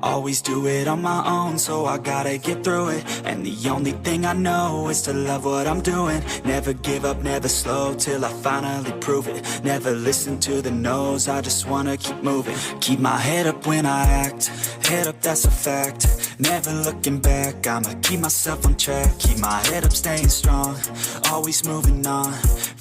Always do it on my own, so I gotta get through it. And the only thing I know is to love what I'm doing. Never give up, never slow, till I finally prove it. Never listen to the no's, I just wanna keep moving. Keep my head up when I act, head up, that's a fact. Never looking back, I'ma keep myself on track. Keep my head up, staying strong, always moving on.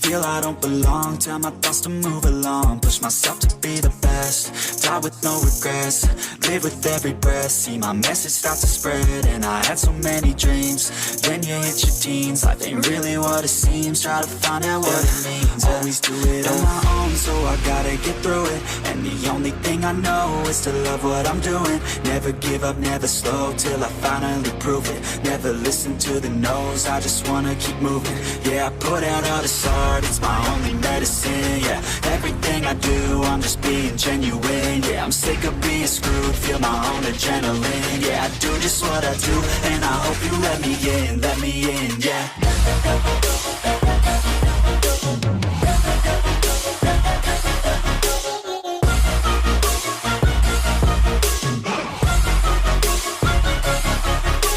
Feel I don't belong, tell my thoughts to move along. Push myself to be the best, die with no regrets. Live with every breath, see my message start to spread. And I had so many dreams, then you hit your teens. Life ain't really what it seems, try to find out what it means. Always do it on my own, so I gotta get through it. And the only thing I know is to love what I'm doing. Never give up, never slow, till I finally prove it. Never listen to the no's, I just wanna keep moving. Yeah, I put out all this art, it's my only medicine. Yeah, everything I do, I'm just being genuine. Yeah, I'm sick of being screwed, feel my own adrenaline. Yeah, I do just what I do, and I hope you let me in, yeah.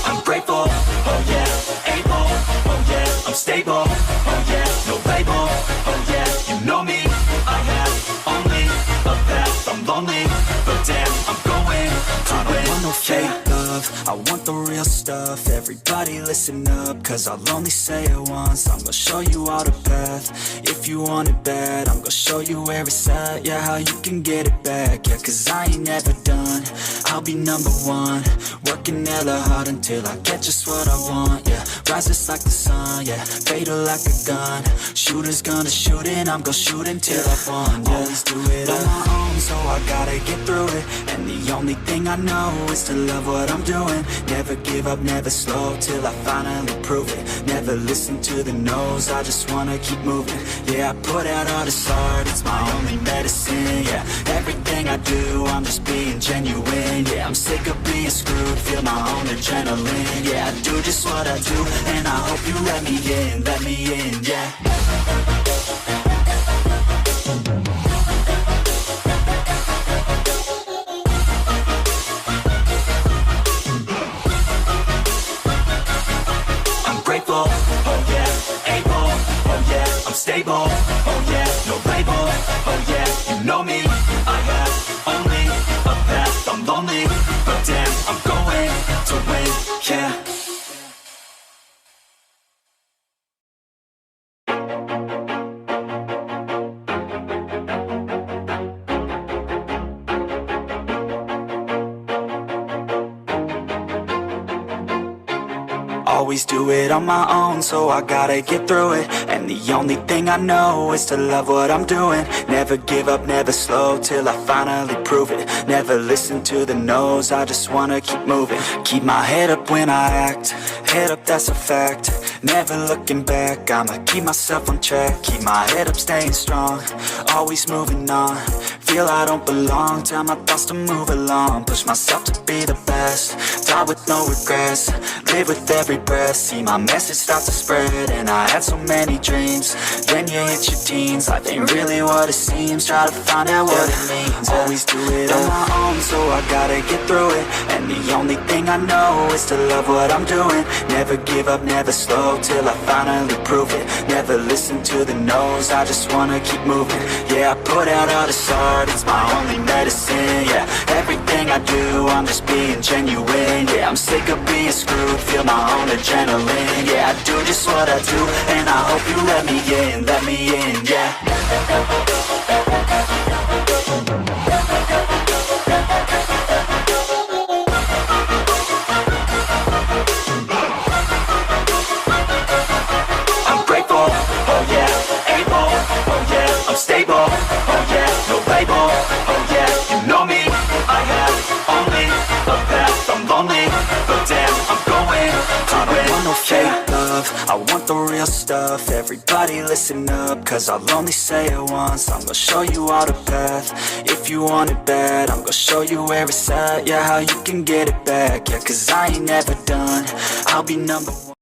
I'm grateful, oh yeah, able, oh yeah, I'm stable, oh yeah, no label, oh yeah, you know me, I have only a path, I'm lonely, but damn, I'm going to win. I don't want no fake love, I want the real stuff. Everybody listen up, cause I'll only say it once. I'm gonna show you all the path, if you want it bad. I'm gonna show you where it's at, yeah, how you can get it back. Yeah, cause I ain't never done, I'll be number one. Working hella hard until I get just what I want, yeah. Rises like the sun, yeah, fatal like a gun. Shooter's gonna shoot and I'm gonna shoot until I've won, yeah. Always do it on my own, so I gotta get through it. And the only thing I know is to love what I'm doing. Never give up, never slow, till I finally prove it. Never listen to the no's, I just wanna keep moving. Yeah, I put out all this art, it's my only medicine. Yeah, everything I do, I'm just being genuine. Yeah, I'm sick of being screwed, feel my own adrenaline. Yeah, I do just what I do, and I hope you let me in, yeah. Oh yeah, able, oh yeah, I'm stable, oh yeah, no label, oh yeah, you know me, I have only a path, I'm lonely, but damn, I'm going to win, yeah. Always do it on my own, so I gotta get through it. And the only thing I know is to love what I'm doing. Never give up, never slow, till I finally prove it. Never listen to the no's, I just wanna keep moving. Keep my head up when I act, head up, that's a fact. Never looking back, I'ma keep myself on track. Keep my head up, staying strong, always moving on. Feel I don't belong, tell my thoughts to move along. Push myself to be the best, die with no regrets. Live with every breath, see my message start to spread. And I had so many dreams, then you hit your teens. Life ain't really what it seems, try to find out what it means. Always do it on my own, so I gotta get through it. And the only thing I know is to love what I'm doing. Never give up, never slow, till I finally prove it. Never listen to the no's, I just wanna keep moving. Yeah, I put out all this art, it's my only medicine. Yeah, everything I do, I'm just being genuine. Yeah, I'm sick of being screwed, feel my own adrenaline. Yeah, I do just what I do, and I hope you let me in, yeah. I'm grateful, oh yeah, able, oh yeah, I'm stable, oh yeah, no label, oh yeah, you know me, I have only a path, I'm lonely, but damn, I'm going to win. I don't want no fake love, I want the real stuff. Everybody listen up, cause I'll only say it once. I'm gonna show you all the path, if you want it bad. I'm gonna show you where it's at, yeah, how you can get it back. Yeah, cause I ain't never done, I'll be number one.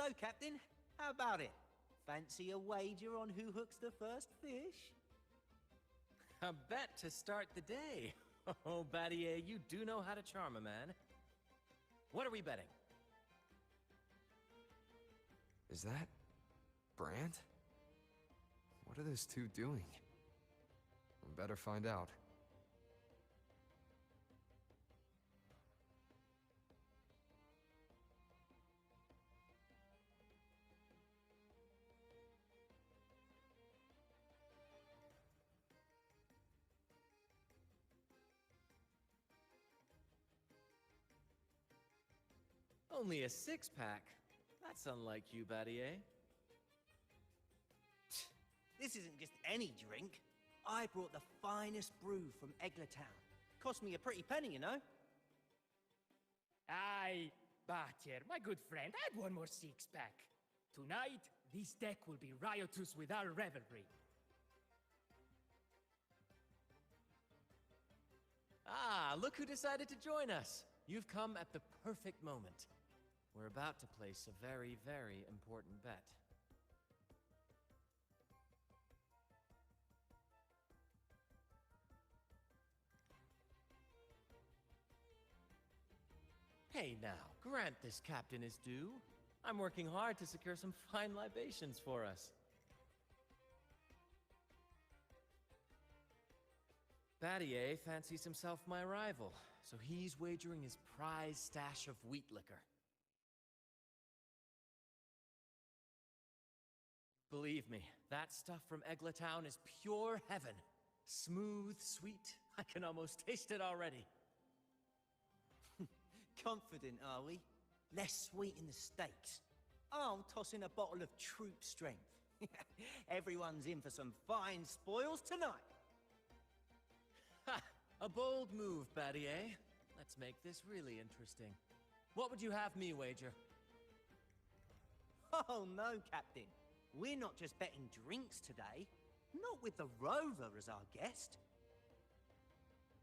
So, Captain, how about it? Fancy a wager on who hooks the first fish? A bet to start the day. Oh, Battier, you do know how to charm a man. What are we betting? Is that Brant? What are those two doing? We better find out. Only a six-pack. That's unlike you, Battier. This isn't just any drink. I brought the finest brew from Eglertown. Cost me a pretty penny, you know? Aye, Battier, my good friend, add one more six-pack. Tonight, this deck will be riotous with our revelry. Ah, look who decided to join us. You've come at the perfect moment. We're about to place a very, very important bet. Hey now, grant this captain his due. I'm working hard to secure some fine libations for us. Battier fancies himself my rival, so he's wagering his prize stash of wheat liquor. Believe me, that stuff from Eglertown is pure heaven. Smooth, sweet, I can almost taste it already. Confident, are we? Less sweet in the stakes. I'll toss in a bottle of troop strength. Everyone's in for some fine spoils tonight. Ha! A bold move, Battier. Let's make this really interesting. What would you have me wager? Oh no, Captain. We're not just betting drinks today. Not with the Rover as our guest.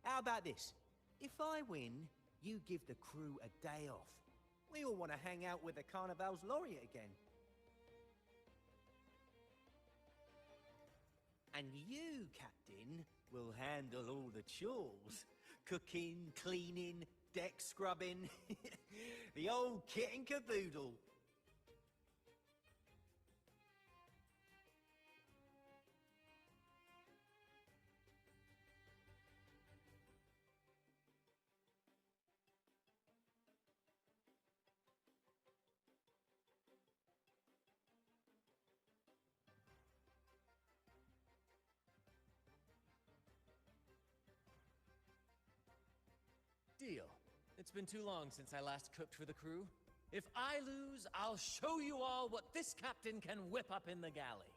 How about this? If I win, you give the crew a day off. We all want to hang out with the Carnival's laureate again. And you, Captain, will handle all the chores. Cooking, cleaning, deck scrubbing. The old kit and caboodle. Deal. It's been too long since I last cooked for the crew. If I lose, I'll show you all what this captain can whip up in the galley.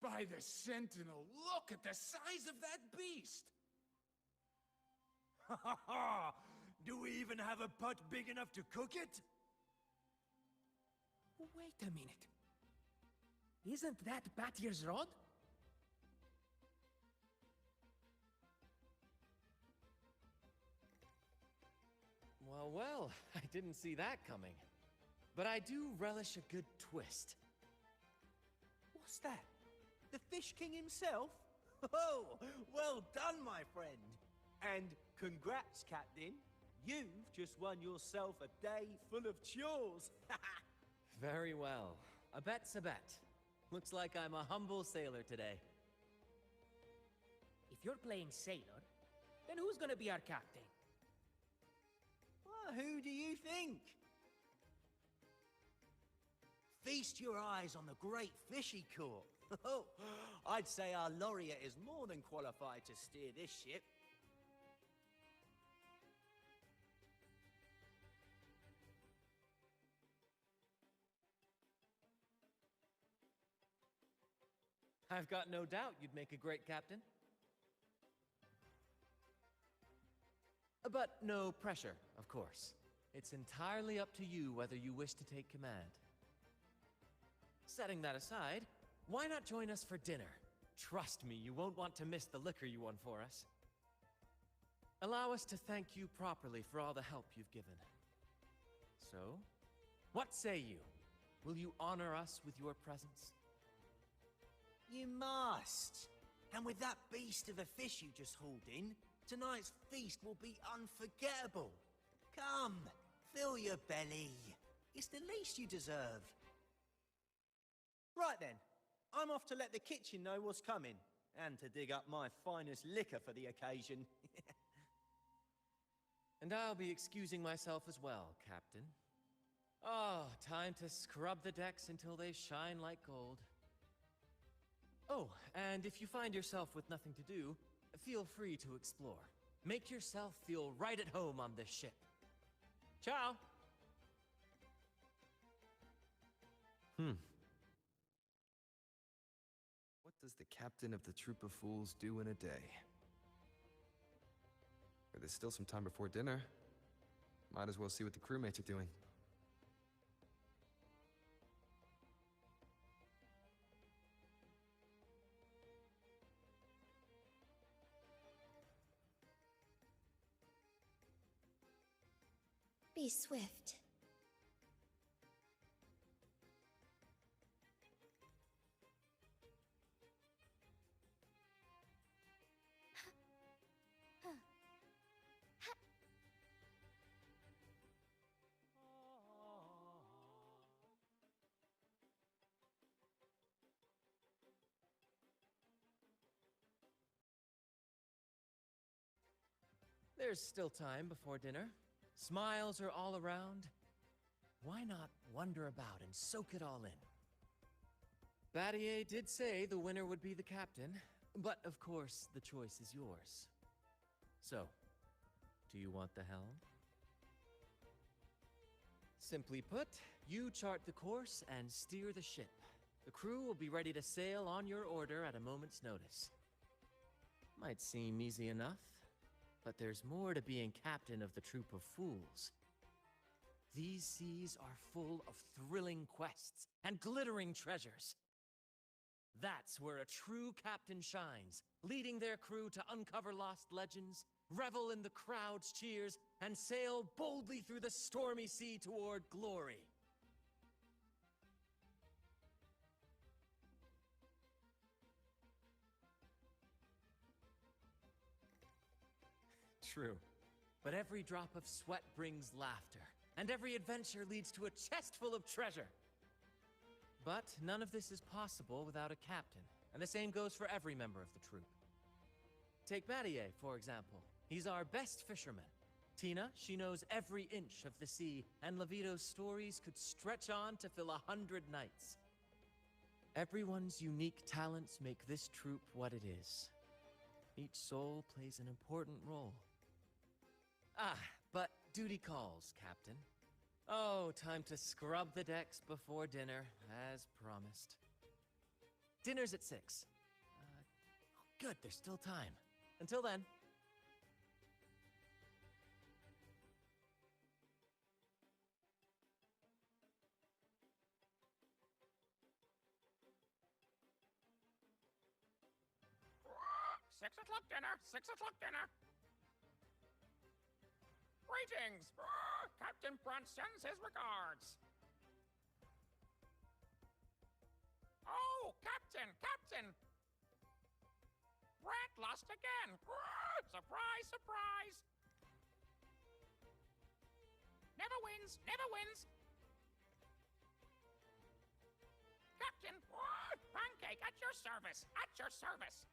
By the Sentinel, look at the size of that beast! Ha ha ha! Do we even have a pot big enough to cook it? Wait a minute. Isn't that Battier's rod? Well, well, I didn't see that coming. But I do relish a good twist. What's that? The Fish King himself? Oh, well done, my friend. And congrats, Captain. You've just won yourself a day full of chores. Very well. A bet's a bet. Looks like I'm a humble sailor today. If you're playing sailor, then who's gonna be our captain? Well, who do you think? Feast your eyes on the great fish he caught. Oh, I'd say our laureate is more than qualified to steer this ship. I've got no doubt you'd make a great captain. But no pressure, of course. It's entirely up to you whether you wish to take command. Setting that aside, why not join us for dinner? Trust me, you won't want to miss the liquor you won for us. Allow us to thank you properly for all the help you've given. So, what say you? Will you honor us with your presence? You must. And with that beast of a fish you just hauled in, tonight's feast will be unforgettable. Come, fill your belly. It's the least you deserve. Right then, I'm off to let the kitchen know what's coming, and to dig up my finest liquor for the occasion. And I'll be excusing myself as well, Captain. Oh, time to scrub the decks until they shine like gold. Oh, and if you find yourself with nothing to do, feel free to explore. Make yourself feel right at home on this ship. Ciao! What does the captain of the troop of fools do in a day? There's still some time before dinner. Might as well see what the crewmates are doing. Be swift. There's still time before dinner. Smiles are all around. Why not wander about and soak it all in? Battier did say the winner would be the captain, but of course the choice is yours. So, do you want the helm? Simply put, you chart the course and steer the ship. The crew will be ready to sail on your order at a moment's notice. Might seem easy enough, but there's more to being captain of the troop of fools. These seas are full of thrilling quests and glittering treasures. That's where a true captain shines, leading their crew to uncover lost legends, revel in the crowd's cheers, and sail boldly through the stormy sea toward glory. True. But every drop of sweat brings laughter, and every adventure leads to a chest full of treasure. But none of this is possible without a captain, and the same goes for every member of the troop. Take Battier, for example. He's our best fisherman. Tina, she knows every inch of the sea, and Levito's stories could stretch on to fill 100 nights. Everyone's unique talents make this troop what it is. Each soul plays an important role. Ah, but duty calls, Captain. Oh, time to scrub the decks before dinner, as promised. Dinner's at 6. Good, there's still time. Until then. Six o'clock dinner! 6 o'clock dinner! Greetings! Captain Brant sends his regards! Oh, Captain! Captain! Brant lost again! Surprise, surprise! Never wins! Never wins! Captain! Pancake at your service! At your service!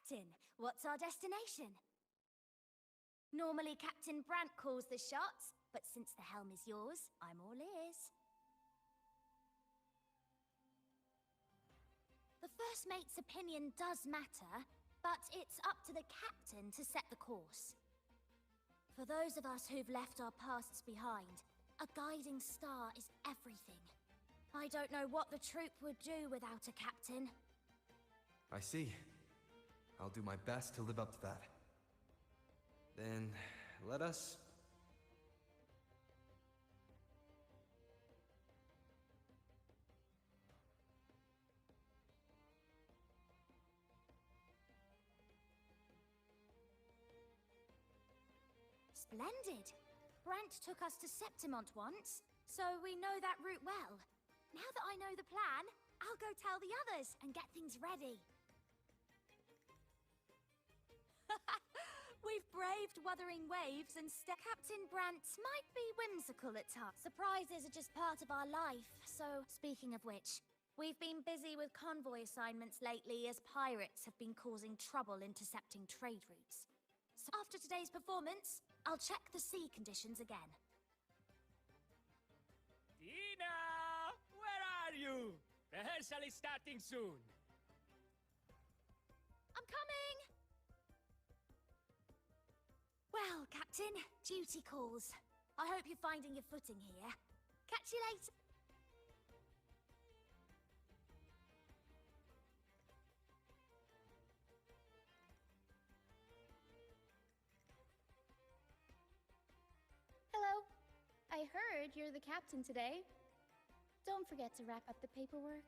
Captain, what's our destination? Normally Captain Brant calls the shots, but since the helm is yours, I'm all ears. The first mate's opinion does matter, but it's up to the captain to set the course. For those of us who've left our pasts behind, a guiding star is everything. I don't know what the troop would do without a captain. I see. I'll do my best to live up to that. Then, let us... Splendid! Brant took us to Septimont once, so we know that route well. Now that I know the plan, I'll go tell the others and get things ready. We've braved wuthering waves and Captain Brant might be whimsical at times. Surprises are just part of our life, so speaking of which, we've been busy with convoy assignments lately as pirates have been causing trouble intercepting trade routes. So after today's performance, I'll check the sea conditions again. Tina! Where are you? Rehearsal is starting soon. I'm coming! Well, Captain, duty calls. I hope you're finding your footing here. Catch you later. Hello. I heard you're the captain today. Don't forget to wrap up the paperwork.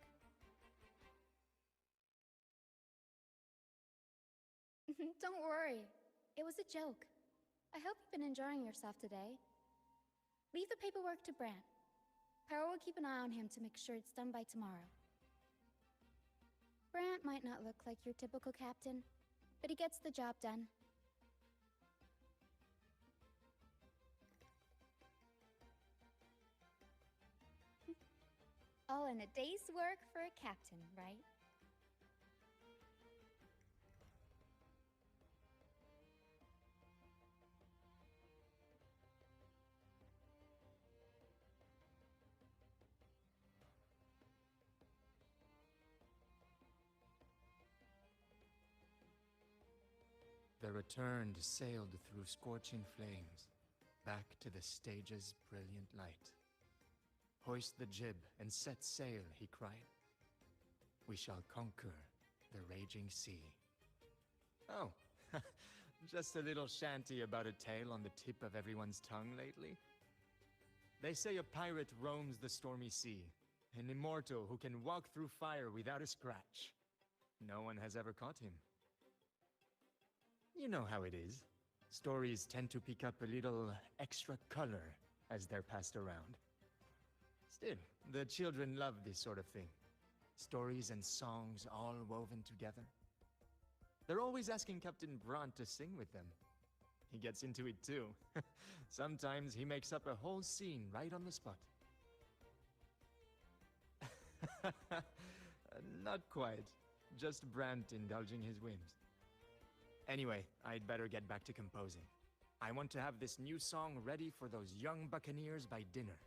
Don't worry. It was a joke. I hope you've been enjoying yourself today. Leave the paperwork to Brant. Power will keep an eye on him to make sure it's done by tomorrow. Brant might not look like your typical captain, but he gets the job done. All in a day's work for a captain, right? The Returned sailed through scorching flames, back to the stage's brilliant light. Hoist the jib and set sail, he cried. We shall conquer the raging sea. Oh, just a little shanty about a tale on the tip of everyone's tongue lately. They say a pirate roams the stormy sea, an immortal who can walk through fire without a scratch. No one has ever caught him. You know how it is. Stories tend to pick up a little extra color as they're passed around. Still, the children love this sort of thing. Stories and songs all woven together. They're always asking Captain Brant to sing with them. He gets into it too. Sometimes he makes up a whole scene right on the spot. Not quite. Just Brant indulging his whims. Anyway, I'd better get back to composing. I want to have this new song ready for those young buccaneers by dinner.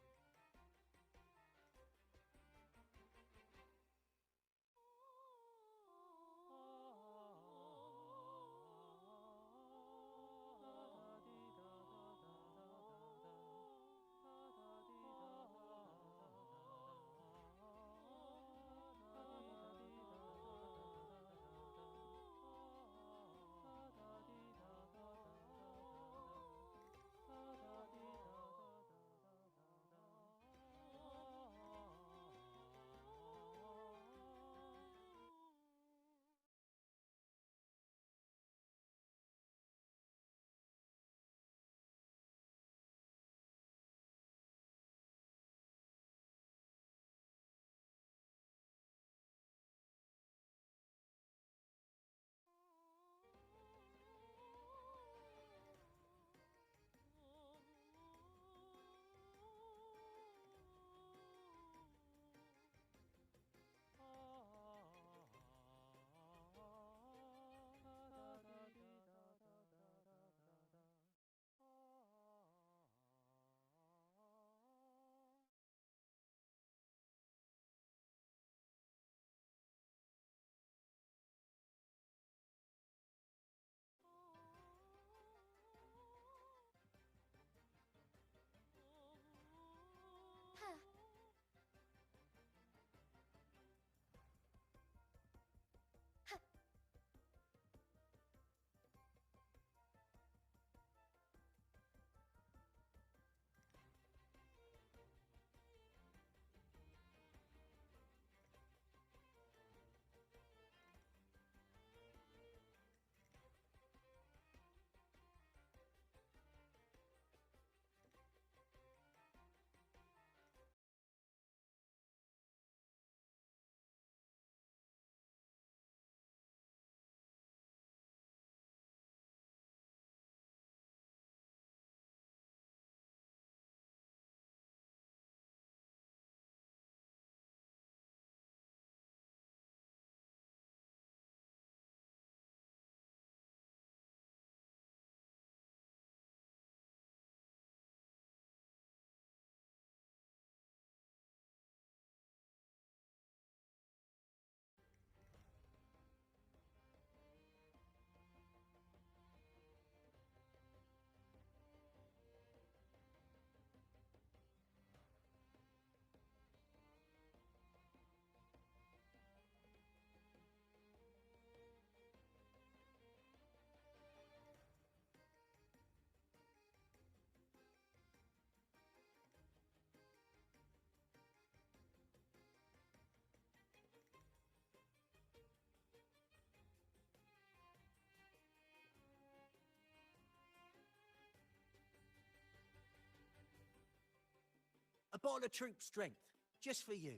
A bottle of troop strength, just for you.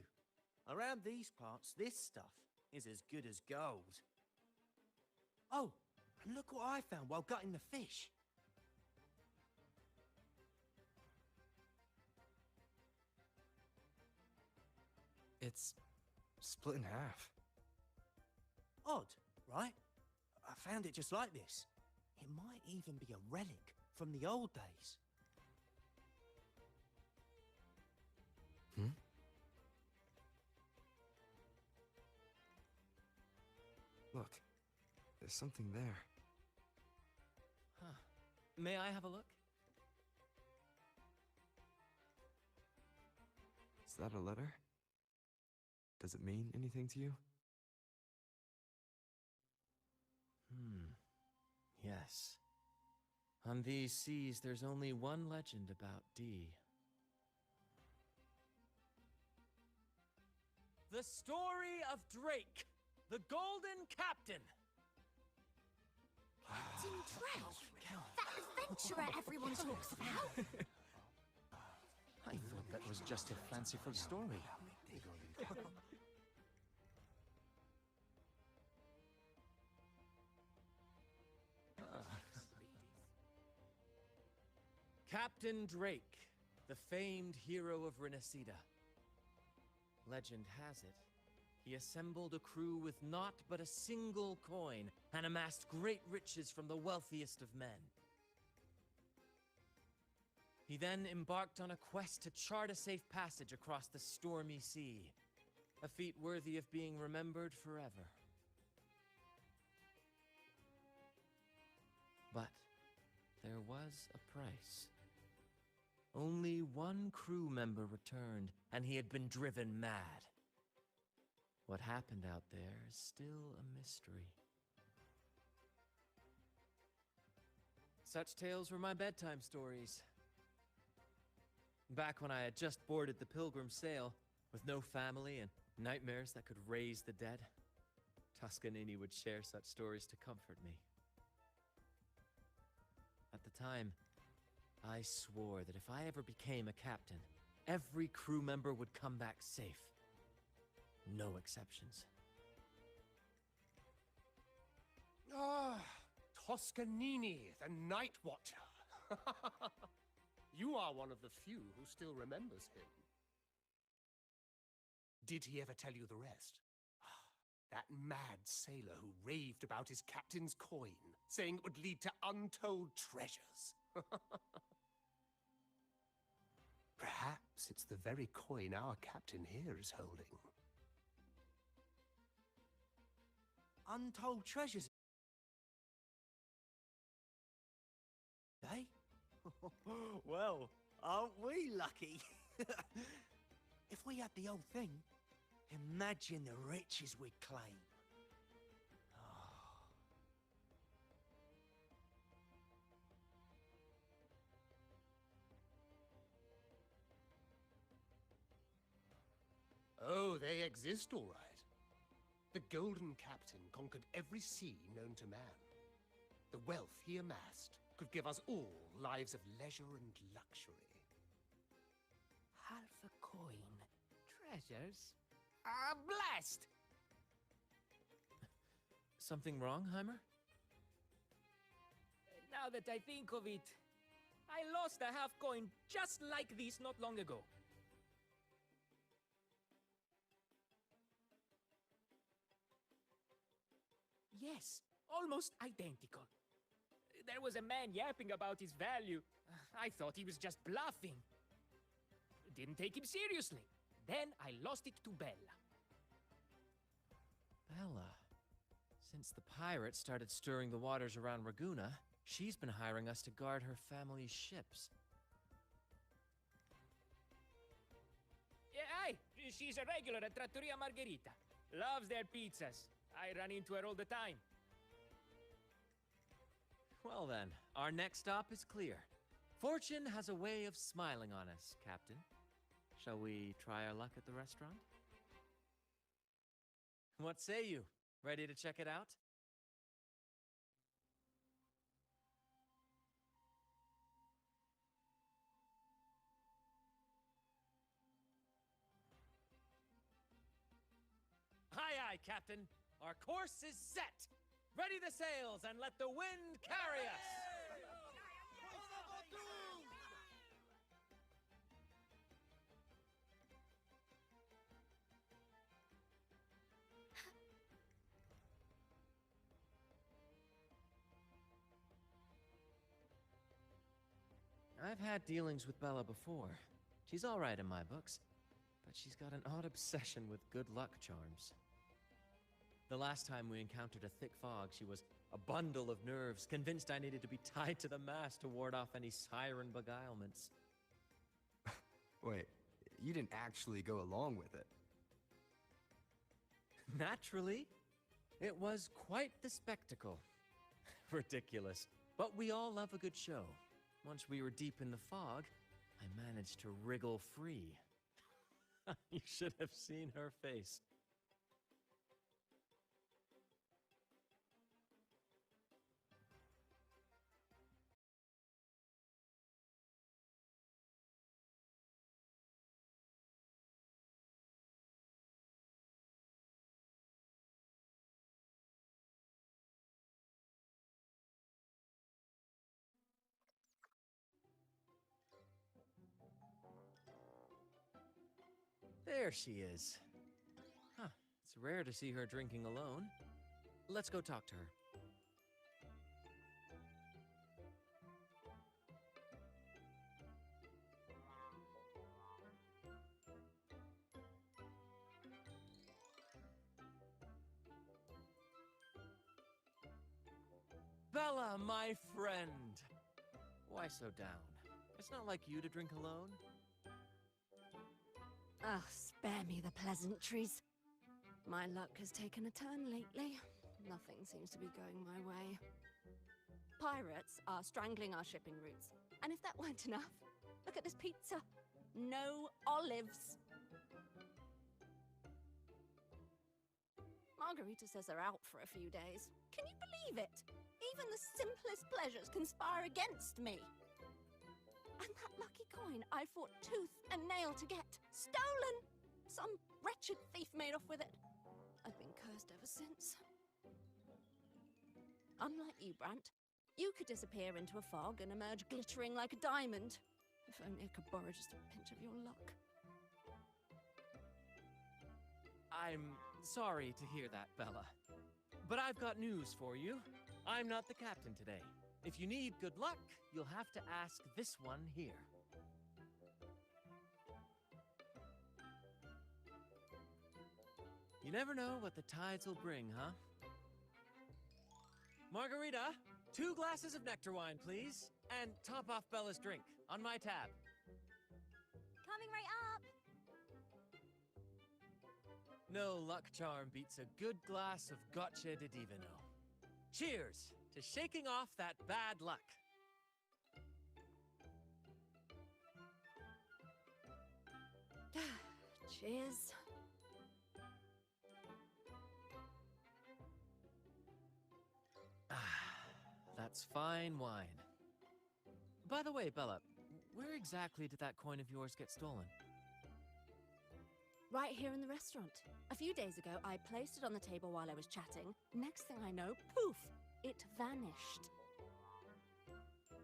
Around these parts, this stuff is as good as gold. Oh, and look what I found while gutting the fish. It's split in half. Odd, right? I found it just like this. It might even be a relic from the old days. Hmm? Look, there's something there. Huh. May I have a look? Is that a letter? Does it mean anything to you? Yes. On these seas, there's only one legend about Dee. The story of Drake, the Golden Captain. Captain Drake? That adventurer everyone talks about? I thought that was just a fanciful story. Captain Drake, the famed hero of Renacida. Legend has it, he assembled a crew with naught but a single coin and amassed great riches from the wealthiest of men. He then embarked on a quest to chart a safe passage across the stormy sea, a feat worthy of being remembered forever. But there was a price. Only one crew member returned, and he had been driven mad. What happened out there is still a mystery. Such tales were my bedtime stories. Back when I had just boarded the Pilgrim sail, with no family and nightmares that could raise the dead, Toscanini would share such stories to comfort me. At the time, I swore that if I ever became a captain, every crew member would come back safe. No exceptions. Ah, Toscanini, the Night Watcher. You are one of the few who still remembers him. Did he ever tell you the rest? That mad sailor who raved about his captain's coin, saying it would lead to untold treasures. Perhaps it's the very coin our captain here is holding. Untold treasures. Eh? Well, aren't we lucky? If we had the whole thing, imagine the riches we'd claim. Oh, they exist, all right. The Golden Captain conquered every sea known to man. The wealth he amassed could give us all lives of leisure and luxury. Half a coin. Treasures? Ah, blast! Something wrong, Heimer? Now that I think of it, I lost a half coin just like this not long ago. Yes, almost identical. There was a man yapping about his value. I thought he was just bluffing. Didn't take him seriously. Then I lost it to Bella. Bella. Since the pirates started stirring the waters around Raguna, she's been hiring us to guard her family's ships. Yeah, aye, she's a regular at Trattoria Margherita. Loves their pizzas. I run into her all the time. Well then, our next stop is clear. Fortune has a way of smiling on us, Captain. Shall we try our luck at the restaurant? What say you? Ready to check it out? aye, Captain. Our course is set. Ready the sails and let the wind carry us. I've had dealings with Bella before. She's all right in my books, but she's got an odd obsession with good luck charms. The last time we encountered a thick fog, she was a bundle of nerves, convinced I needed to be tied to the mast to ward off any siren beguilements. Wait, you didn't actually go along with it? Naturally. It was quite the spectacle. Ridiculous. But we all love a good show. Once we were deep in the fog, I managed to wriggle free. You should have seen her face. There she is. Huh, it's rare to see her drinking alone. Let's go talk to her. Bella, my friend! Why so down? It's not like you to drink alone. Ah, spare me the pleasantries. My luck has taken a turn lately. Nothing seems to be going my way. Pirates are strangling our shipping routes. And if that weren't enough, look at this pizza. No olives. Margarita says they're out for a few days. Can you believe it? Even the simplest pleasures conspire against me. And that lucky coin I fought tooth and nail to get. Stolen! Some wretched thief made off with it. I've been cursed ever since. Unlike you, Brant, you could disappear into a fog and emerge glittering like a diamond. If only I could borrow just a pinch of your luck. I'm sorry to hear that, Bella. But I've got news for you. I'm not the captain today. If you need good luck, you'll have to ask this one here. You never know what the tides will bring, huh? Margarita, 2 glasses of nectar wine, please. And top off Bella's drink, on my tab. Coming right up. No luck charm beats a good glass of gotcha di divino. Cheers to shaking off that bad luck. Cheers. That's fine wine. By the way, Bella, where exactly did that coin of yours get stolen? Right here in the restaurant. A few days ago, I placed it on the table while I was chatting. Next thing I know, poof, it vanished.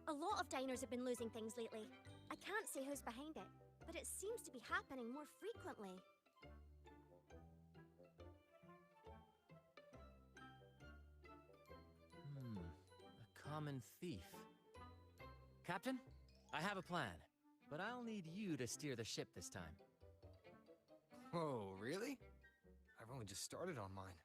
A lot of diners have been losing things lately. I can't say who's behind it, but it seems to be happening more frequently. A common thief. Captain, I have a plan, but I'll need you to steer the ship this time. Oh, really? I've only just started on mine.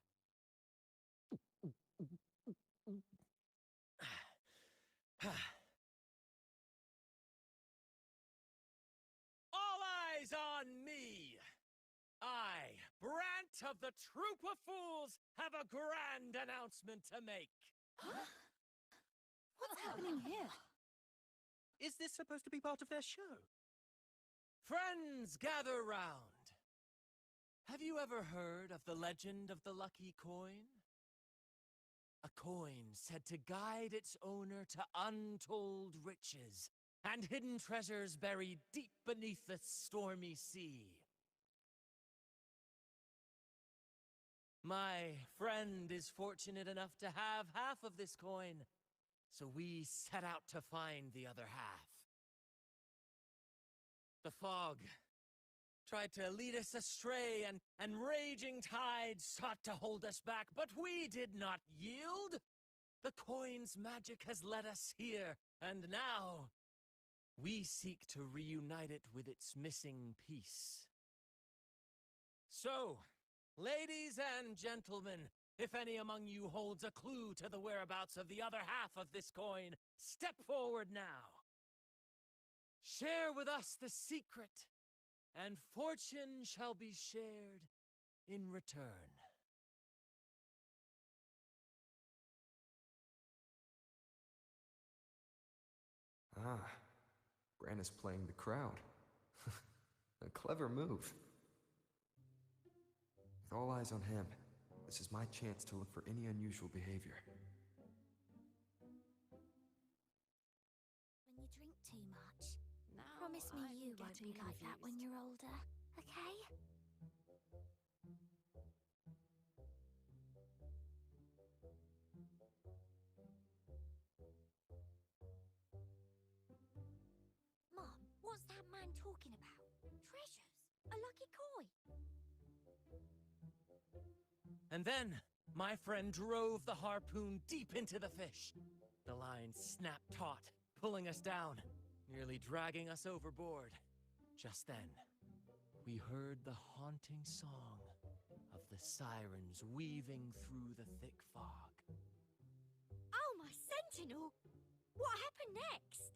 All eyes on me! I, Brant of the Troop of Fools, have a grand announcement to make. What's happening here? Is this supposed to be part of their show? Friends, gather round. Have you ever heard of the legend of the lucky coin? A coin said to guide its owner to untold riches and hidden treasures buried deep beneath the stormy sea. My friend is fortunate enough to have half of this coin, so we set out to find the other half. The fog tried to lead us astray, and raging tides sought to hold us back, but we did not yield. The coin's magic has led us here, and now we seek to reunite it with its missing piece. So, ladies and gentlemen, if any among you holds a clue to the whereabouts of the other half of this coin, step forward now. Share with us the secret, and fortune shall be shared in return. Ah, Brant is playing the crowd. A clever move. With all eyes on him, this is my chance to look for any unusual behavior. When you drink too much, Now promise me I'm you won't be getting like that when confused. you're older, okay? Mom, what's that man talking about? Treasures? A lucky coin? And then, my friend drove the harpoon deep into the fish. The line snapped taut, pulling us down, nearly dragging us overboard. Just then, we heard the haunting song of the sirens weaving through the thick fog. Oh, my sentinel! What happened next?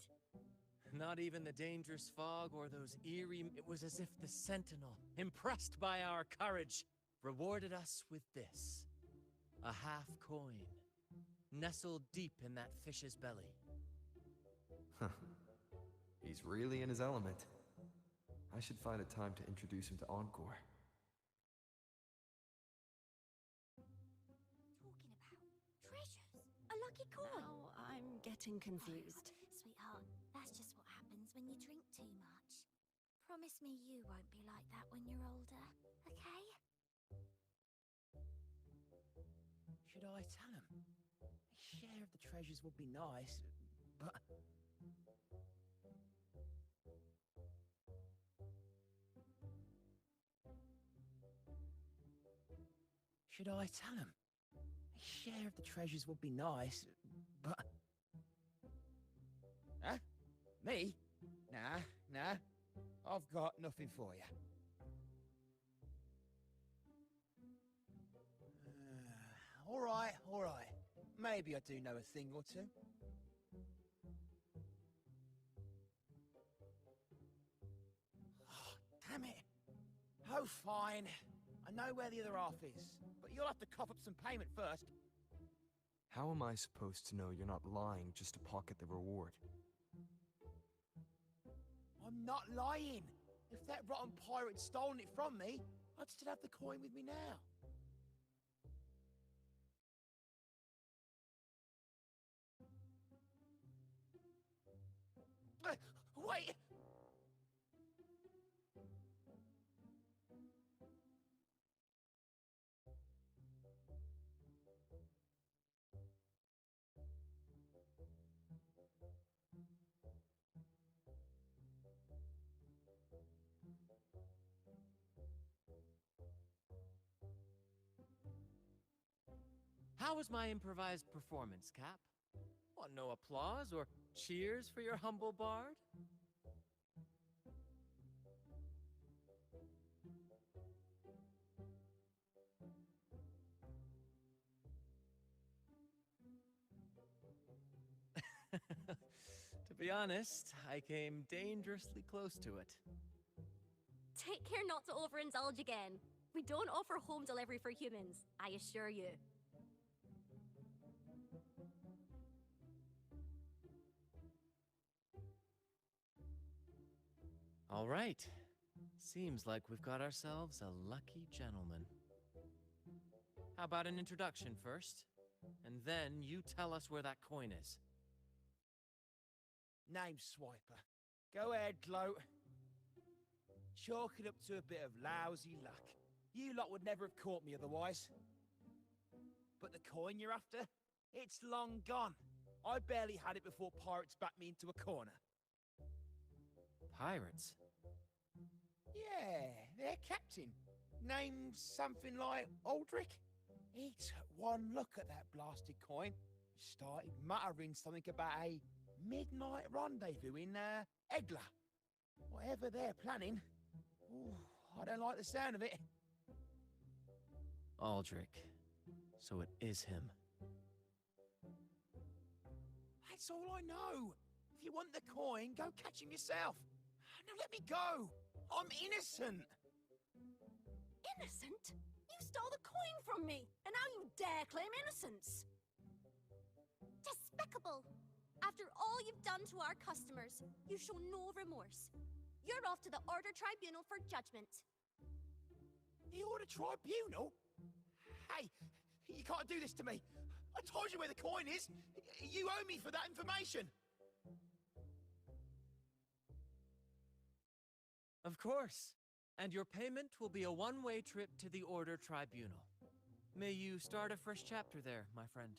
Not even the dangerous fog or those eerie... It was as if the sentinel, impressed by our courage, rewarded us with this. A half-coin, nestled deep in that fish's belly. Huh. He's really in his element. I should find a time to introduce him to Encore. Talking about treasures? A lucky coin? Now I'm getting confused. Sweetheart, that's just what happens when you drink too much. Promise me you won't be like that when you're older, okay? Should I tell him? A share of the treasures would be nice, but... Should I tell him? A share of the treasures would be nice, but... Huh? Me? Nah. I've got nothing for you. All right. Maybe I do know a thing or two. Oh, damn it. Oh, fine. I know where the other half is, but you'll have to cough up some payment first. How am I supposed to know you're not lying just to pocket the reward? I'm not lying. If that rotten pirate'd stolen it from me, I'd still have the coin with me now. Wait! How was my improvised performance, Cap? Want no applause or cheers for your humble bard? To be honest, I came dangerously close to it. Take care not to overindulge again. We don't offer home delivery for humans, I assure you. All right. Seems like we've got ourselves a lucky gentleman. How about an introduction first? And then you tell us where that coin is. Name Swiper. Go ahead, gloat. Chalk it up to a bit of lousy luck. You lot would never have caught me otherwise. But the coin you're after? It's long gone. I barely had it before pirates backed me into a corner. Pirates? Yeah, their captain. Named something like Aldrich. He took one look at that blasted coin, started muttering something about a midnight rendezvous in, Egla. Whatever they're planning. Ooh, I don't like the sound of it. Aldrich. So it is him. That's all I know. If you want the coin, go catch him yourself. Now let me go. I'm innocent. Innocent? You stole the coin from me, and now you dare claim innocence. Despicable! After all you've done to our customers, you show no remorse. You're off to the Order Tribunal for judgment. The Order Tribunal? Hey, you can't do this to me. I told you where the coin is. You owe me for that information. Of course. And your payment will be a one-way trip to the Order Tribunal. May you start a fresh chapter there, my friend.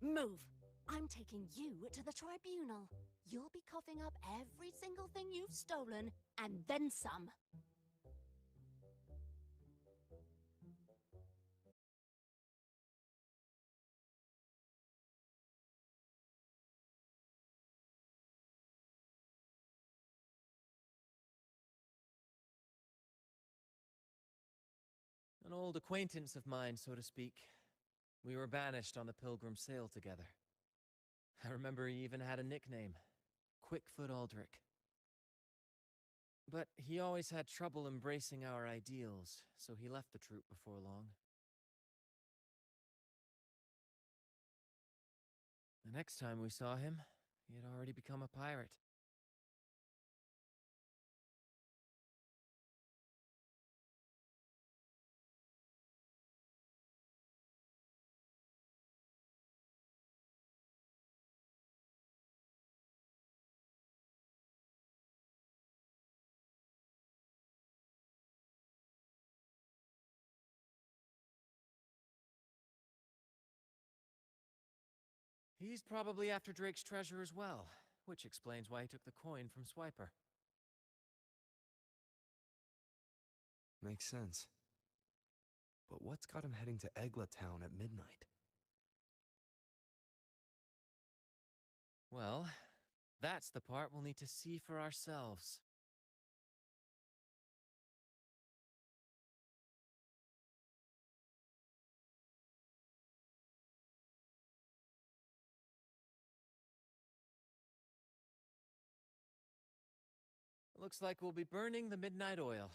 Move. I'm taking you to the tribunal. You'll be coughing up every single thing you've stolen, and then some. An old acquaintance of mine, so to speak. We were banished on the Pilgrim Sail together. I remember he even had a nickname, Quickfoot Aldrich. But he always had trouble embracing our ideals, so he left the troop before long. The next time we saw him, he had already become a pirate. He's probably after Drake's treasure as well, which explains why he took the coin from Swiper. Makes sense. But what's got him heading to Egla Town at midnight? Well, that's the part we'll need to see for ourselves. Looks like we'll be burning the midnight oil.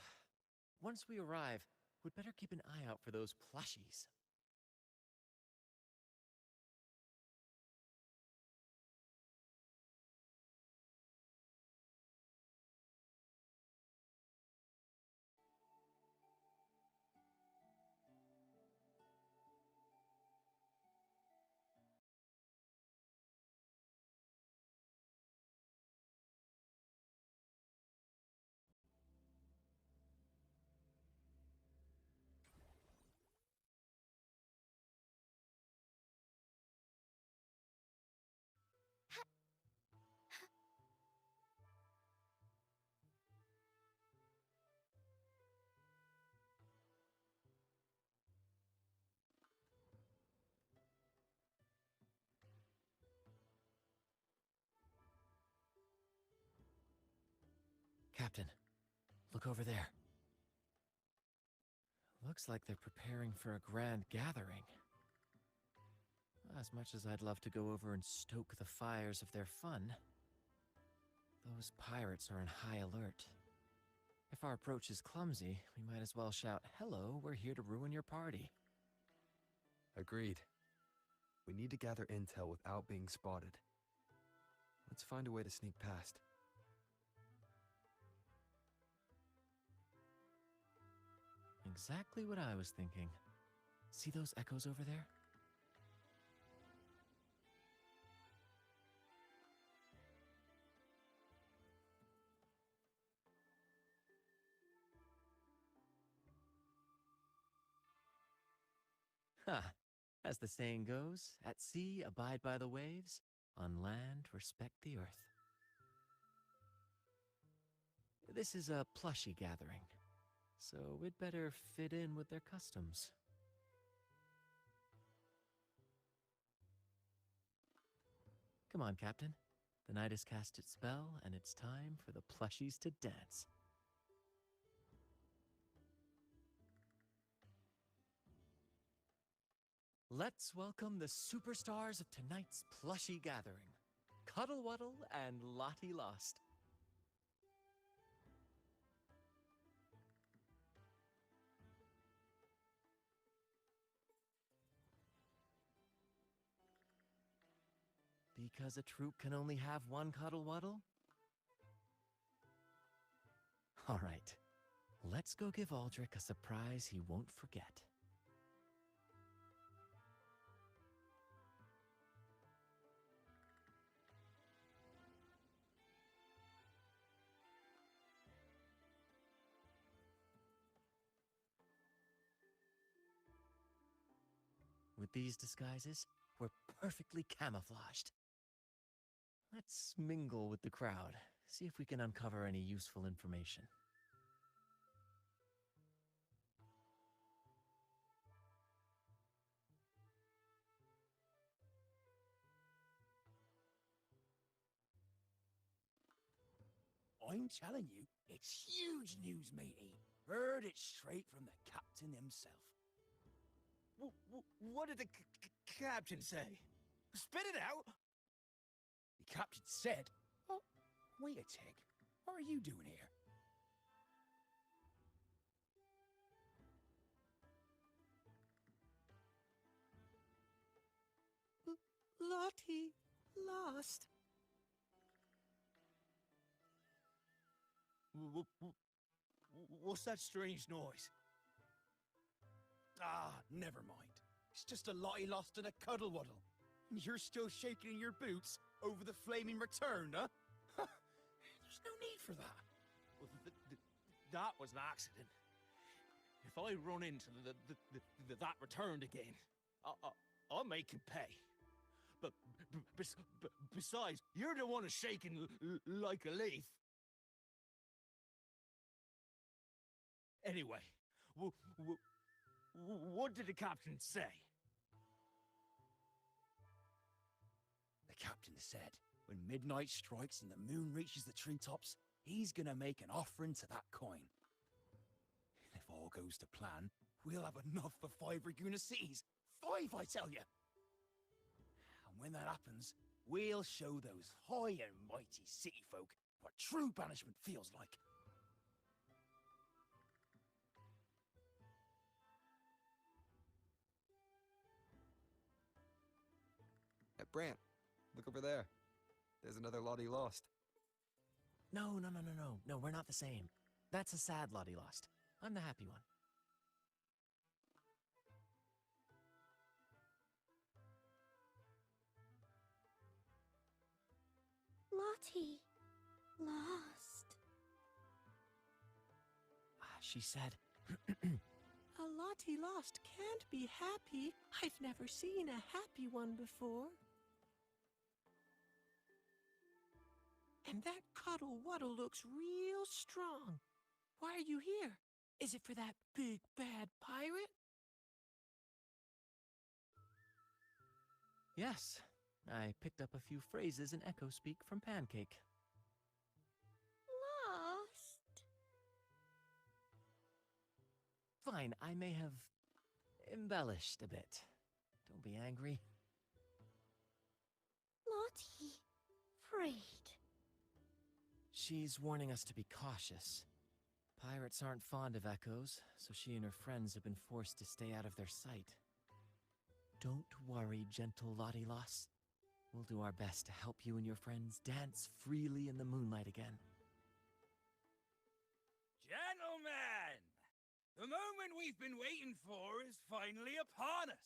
Once we arrive, we'd better keep an eye out for those plushies. Captain, look over there. Looks like they're preparing for a grand gathering. As much as I'd love to go over and stoke the fires of their fun, those pirates are in high alert. If our approach is clumsy, we might as well shout, "Hello, we're here to ruin your party." Agreed. We need to gather intel without being spotted. Let's find a way to sneak past. Exactly what I was thinking. See those echoes over there? Ha! As the saying goes, at sea abide by the waves, on land respect the earth. This is a plushie gathering, so we'd better fit in with their customs. Come on, Captain. The night has cast its spell, and it's time for the plushies to dance. Let's welcome the superstars of tonight's plushie gathering, Cuddle Wuddle and Lottie Lost. Because a troop can only have one Cuddle Wuddle? All right, let's go give Aldrich a surprise he won't forget. With these disguises, we're perfectly camouflaged. Let's mingle with the crowd, see if we can uncover any useful information. I'm telling you, it's huge news, matey. Heard it straight from the captain himself. What did the captain say? Spit it out! The captain said, oh, wait a tick. What are you doing here? Lottie lost. What's that strange noise? Ah, never mind. It's just a Lottie lost and a cuddle wuddle. You're still shaking in your boots over the flaming return, huh? There's no need for that. Well, that was an accident. If I run into that returned again, I'll make him pay. But besides, you're the one who's shaking like a leaf. Anyway, what did the captain say? The captain said, when midnight strikes and the moon reaches the treetops, he's gonna make an offering to that coin. If all goes to plan, we'll have enough for 5 Raguna cities. 5, I tell you! And when that happens, we'll show those high and mighty city folk what true banishment feels like. Brant, look over there. There's another Lottie lost. No, we're not the same. That's a sad Lottie Lost. I'm the happy one. Lottie lost. She said, A Lottie lost can't be happy. I've never seen a happy one before. And that Cuddle Wuddle looks real strong. Why are you here? Is it for that big bad pirate? yes. I picked up a few phrases in Echo Speak from Pancake. Lost. Fine, I may have embellished a bit. Don't be angry. Lottie. Freed. She's warning us to be cautious. Pirates aren't fond of echoes, so she and her friends have been forced to stay out of their sight. Don't worry, gentle Lottie Lost. We'll do our best to help you and your friends dance freely in the moonlight again. Gentlemen! The moment we've been waiting for is finally upon us!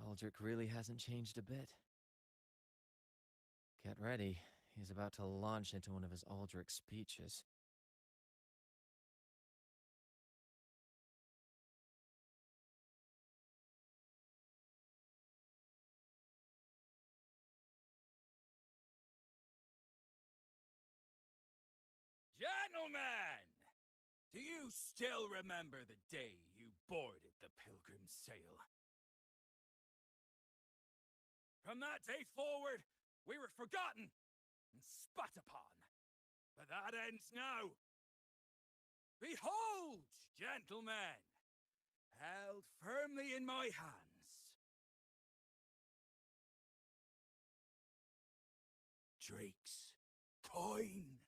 Aldrich really hasn't changed a bit. Get ready. He's about to launch into one of his Aldrich speeches. Gentlemen! Do you still remember the day you boarded the Pilgrim's Sail? From that day forward, we were forgotten and spat upon. But that ends now. Behold, gentlemen, held firmly in my hands, Drake's coin.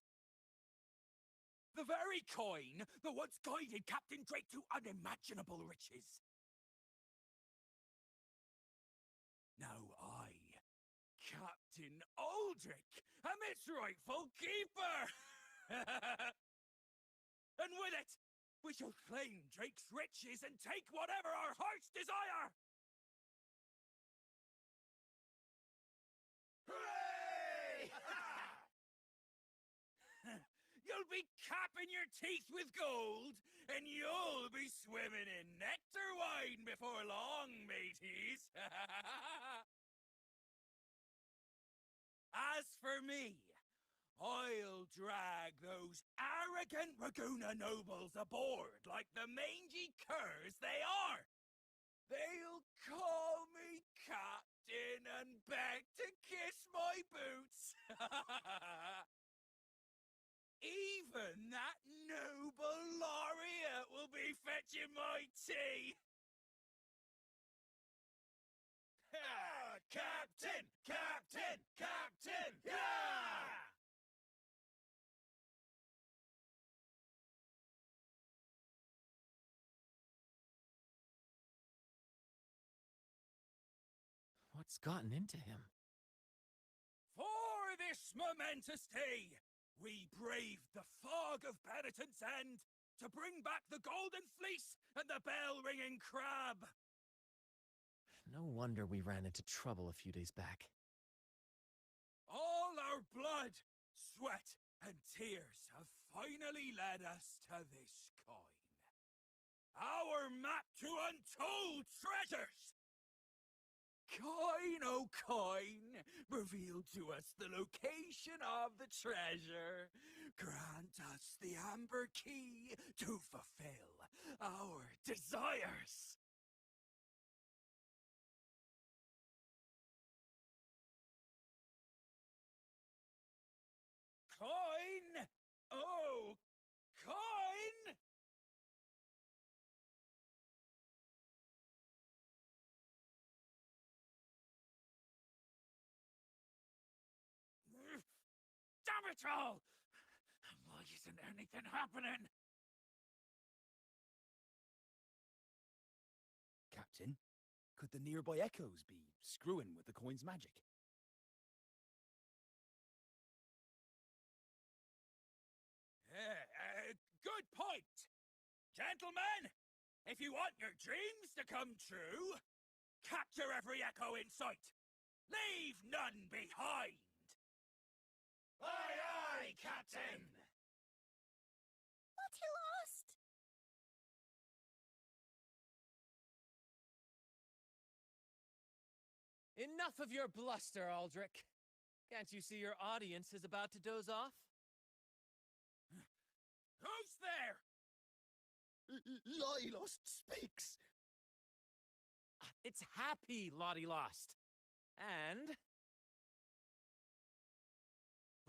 The very coin that once guided Captain Drake to unimaginable riches. Now I, Captain Aldrich, am its rightful keeper! And with it, we shall claim Drake's riches and take whatever our hearts desire! Hooray! You'll be capping your teeth with gold, and you'll be swimming in nectar wine before long, mateys! As for me, I'll drag those arrogant Raguna nobles aboard like the mangy curs they are. They'll call me captain and beg to kiss my boots. Even that noble laureate will be fetching my tea. Captain! Captain! Captain! Yeah! What's gotten into him? For this momentous day, we braved the fog of penitence end to bring back the golden fleece and the bell-ringing crab. No wonder we ran into trouble a few days back. All our blood, sweat, and tears have finally led us to this coin. Our map to untold treasures! Coin, oh coin, reveal to us the location of the treasure. Grant us the amber key to fulfill our desires. Coin! Oh, coin! Damn it all! Why isn't anything happening? Captain, could the nearby echoes be screwing with the coin's magic? Good point! Gentlemen, if you want your dreams to come true, capture every echo in sight. Leave none behind! Aye, aye, Captain! What, he lost? Enough of your bluster, Aldrich. Can't you see your audience is about to doze off? Who's there? Lottie Lost speaks! It's happy Lottie Lost. And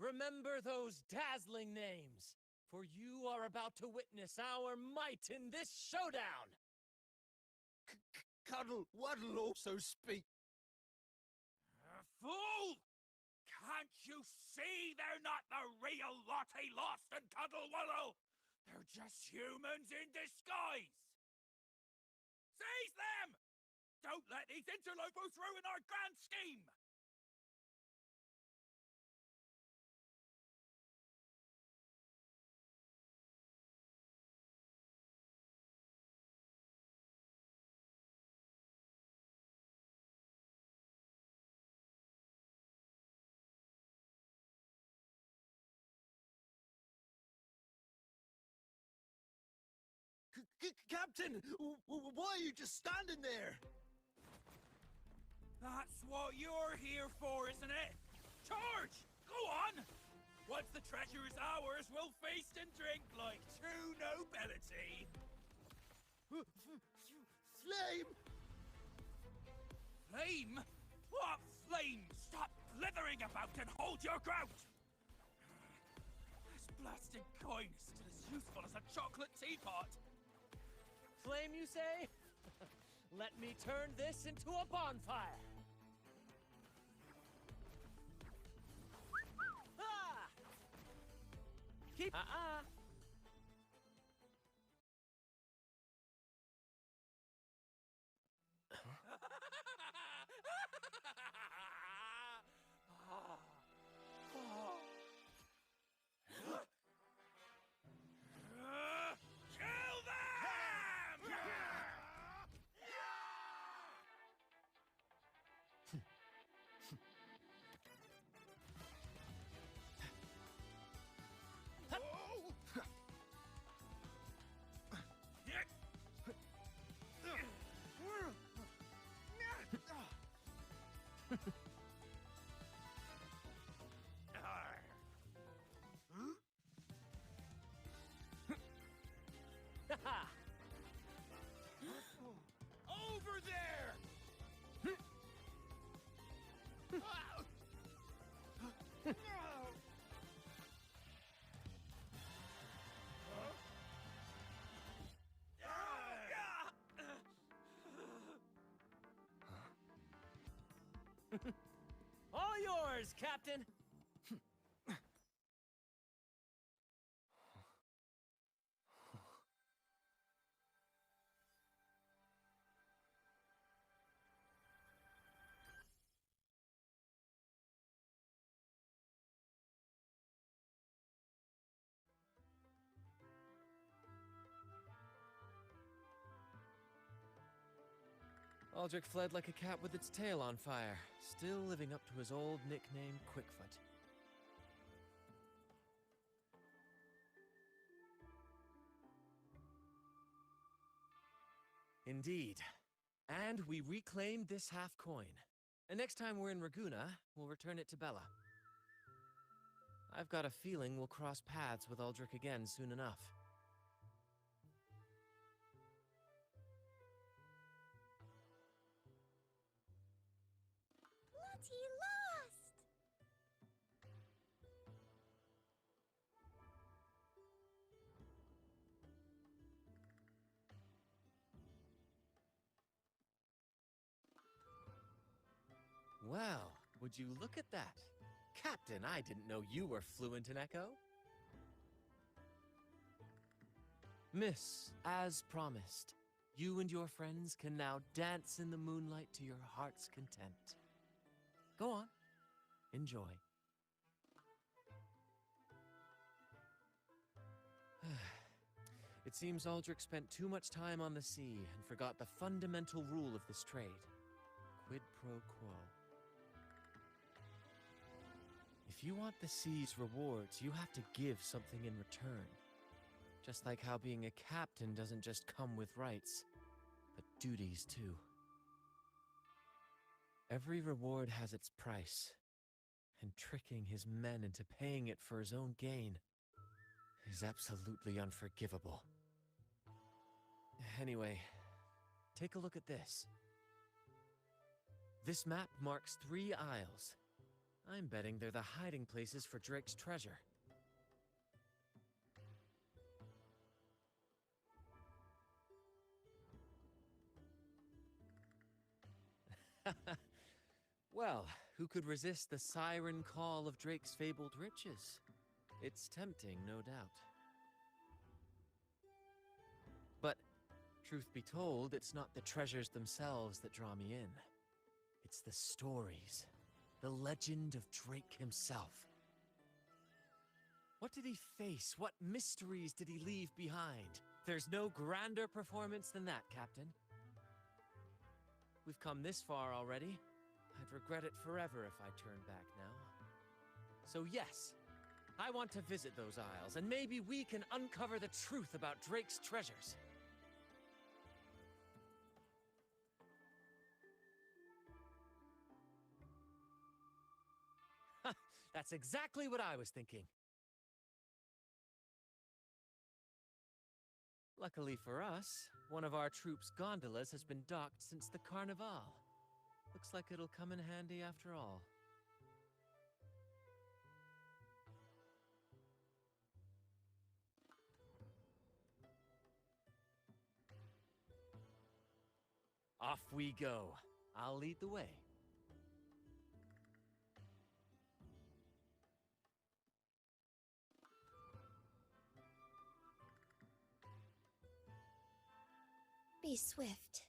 remember those dazzling names, for you are about to witness our might in this showdown! Cuddle Waddle also speak. Fool! Can't you see they're not the real Lottie Lost and Cuddle Waddle? They're just humans in disguise! Seize them! Don't let these interlopers ruin our grand scheme! Captain, why are you just standing there? That's what you're here for, isn't it? Charge! Go on! Once the treasure's ours, we'll feast and drink like true nobility. Flame! Flame? What flame? Stop blithering about and hold your ground! This blasted coin is still as useful as a chocolate teapot. Flame, you say? Let me turn this into a bonfire! Ah! Keep... Kill them! Over there! All yours, Captain! Aldrich fled like a cat with its tail on fire, still living up to his old nickname, Quickfoot. Indeed. And we reclaimed this half coin. And next time we're in Raguna, we'll return it to Bella. I've got a feeling we'll cross paths with Aldrich again soon enough. Bloody lost! Well, would you look at that? Captain, I didn't know you were fluent in Echo. Miss, as promised, you and your friends can now dance in the moonlight to your heart's content. Go on, enjoy. It seems Aldrich spent too much time on the sea and forgot the fundamental rule of this trade. Quid pro quo. If you want the sea's rewards, you have to give something in return. Just like how being a captain doesn't just come with rights, but duties too. Every reward has its price, and tricking his men into paying it for his own gain is absolutely unforgivable. Anyway, take a look at this. This map marks 3 isles. I'm betting they're the hiding places for Drake's treasure. Well, who could resist the siren call of Drake's fabled riches? It's tempting, no doubt. But, truth be told, it's not the treasures themselves that draw me in. It's the stories. The legend of Drake himself. What did he face? What mysteries did he leave behind? There's no grander performance than that, Captain. We've come this far already. I'd regret it forever if I turned back now. So yes, I want to visit those isles, and maybe we can uncover the truth about Drake's treasures. That's exactly what I was thinking. Luckily for us, one of our troops' gondolas has been docked since the Carnival. Looks like it'll come in handy after all. Off we go. I'll lead the way. Be swift.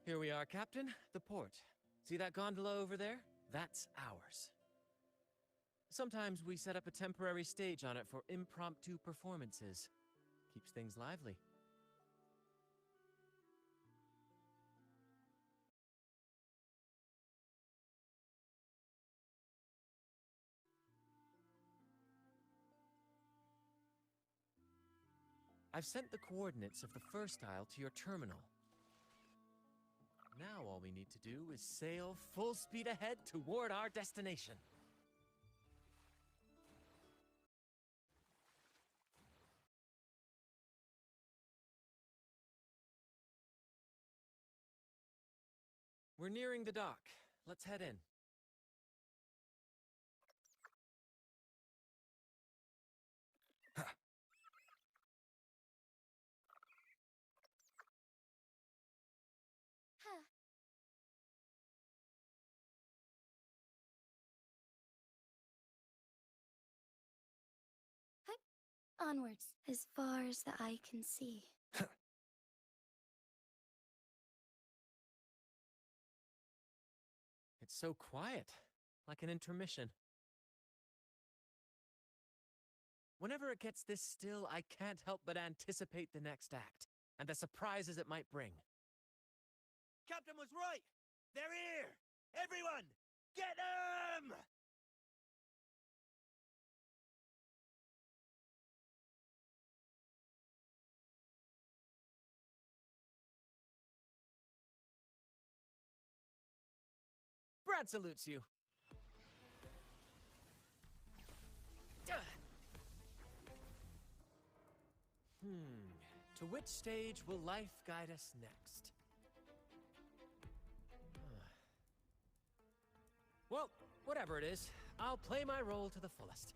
Here we are, Captain. The port. See that gondola over there? That's ours. Sometimes we set up a temporary stage on it for impromptu performances. Keeps things lively. I've sent the coordinates of the first isle to your terminal. Now all we need to do is sail full speed ahead toward our destination. We're nearing the dock. Let's head in. Huh. Onwards, as far as the eye can see. It's so quiet, like an intermission. Whenever it gets this still, I can't help but anticipate the next act, and the surprises it might bring. Captain was right! They're here! Everyone! Get them! Brant salutes you. To which stage will life guide us next? Well, whatever it is, I'll play my role to the fullest.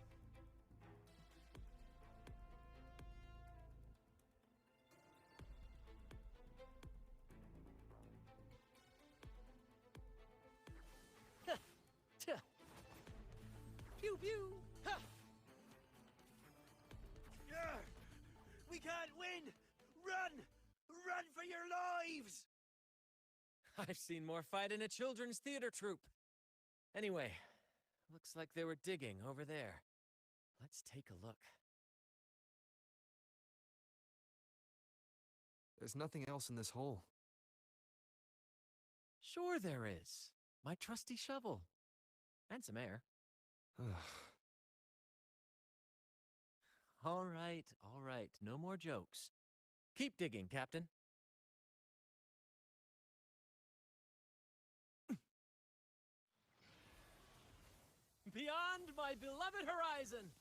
Pew pew! Ha! We can't win! Run! Run for your lives! I've seen more fight in a children's theater troupe. Anyway, looks like they were digging over there. Let's take a look. There's nothing else in this hole. Sure there is. My trusty shovel. And some air. All right. No more jokes. Keep digging, Captain. Beyond my beloved horizon!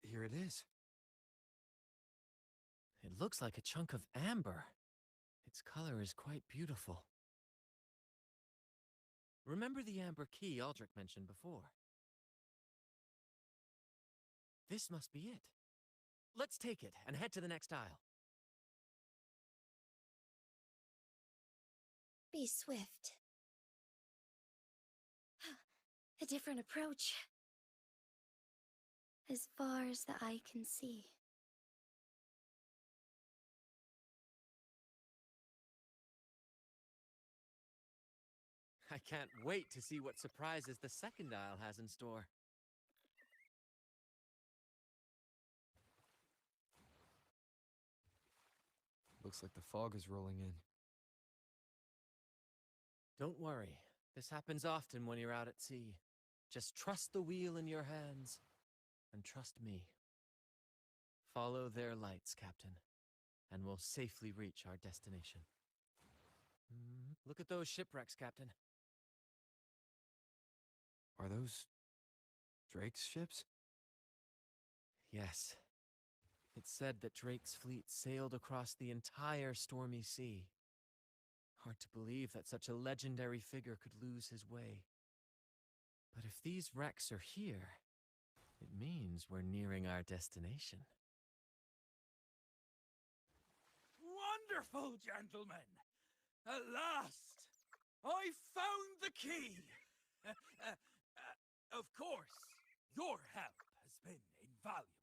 Here it is. It looks like a chunk of amber. Its color is quite beautiful. Remember the amber key Aldrich mentioned before? This must be it. Let's take it and head to the next aisle. Be swift. A different approach. As far as the eye can see. can't wait to see what surprises the second aisle has in store. Looks like the fog is rolling in. Don't worry. This happens often when you're out at sea. Just trust the wheel in your hands, and trust me. Follow their lights, Captain, and we'll safely reach our destination. Look at those shipwrecks, Captain. Are those Drake's ships? Yes. It's said that Drake's fleet sailed across the entire stormy sea. Hard to believe that such a legendary figure could lose his way. But if these wrecks are here, it means we're nearing our destination. Wonderful, gentlemen! At last! I found the key! Of course, your help has been invaluable.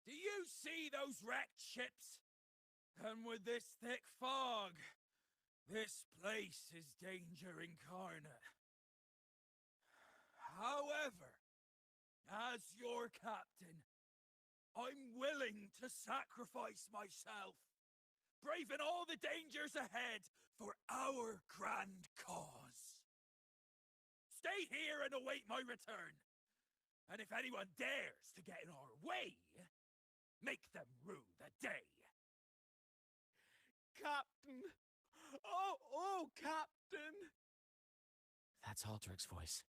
Do you see those wrecked ships? And with this thick fog, this place is danger incarnate. However, as your captain, I'm willing to sacrifice myself, braving all the dangers ahead for our grand cause. Stay here and await my return. And if anyone dares to get in our way, make them rue the day. Captain! Oh, Captain! That's Aldrich's voice.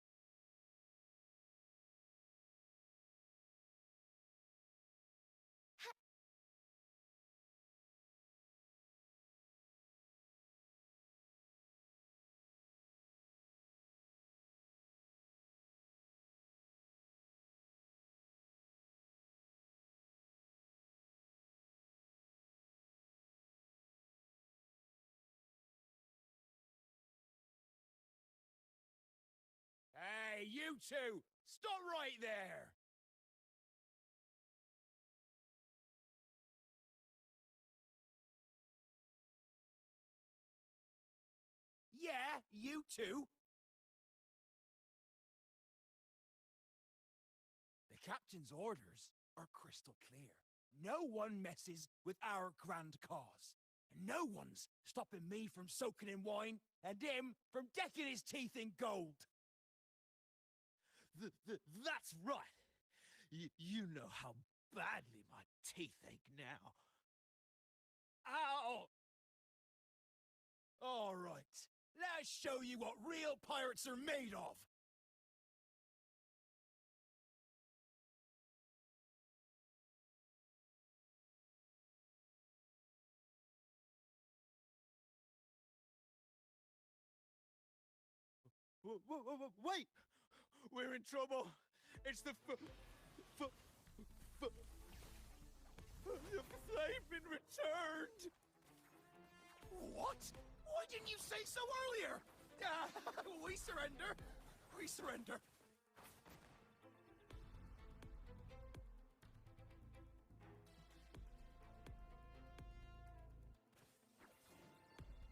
Hey, you two! Stop right there! Yeah, you two! The captain's orders are crystal clear. No one messes with our grand cause. And no one's stopping me from soaking in wine and him from decking his teeth in gold. That's right. You know how badly my teeth ache now. Ow! All right, let's show you what real pirates are made of. Wait! We're in trouble. It's the they've been returned. What? Why didn't you say so earlier? We surrender. We surrender.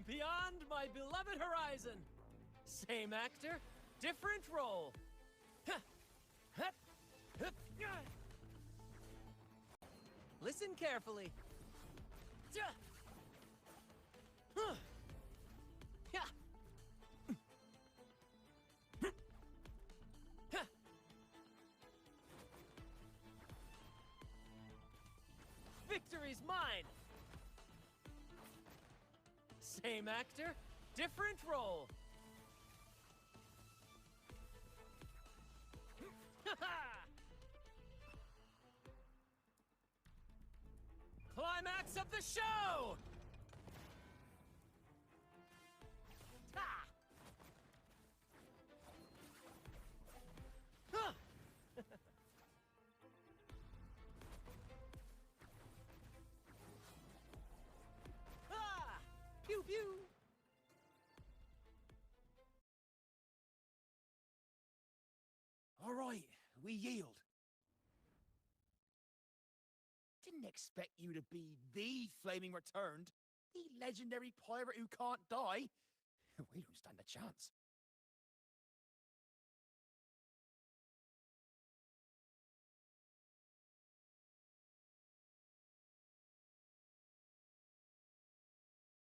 Beyond my beloved horizon! Same actor, different role. Listen carefully. Victory's mine. Same actor, different role. Climax of the show! Ha! Huh! Ah! Pew pew! All right, we yield. Didn't expect you to be the Flaming Returned, the legendary pirate who can't die. We don't stand a chance.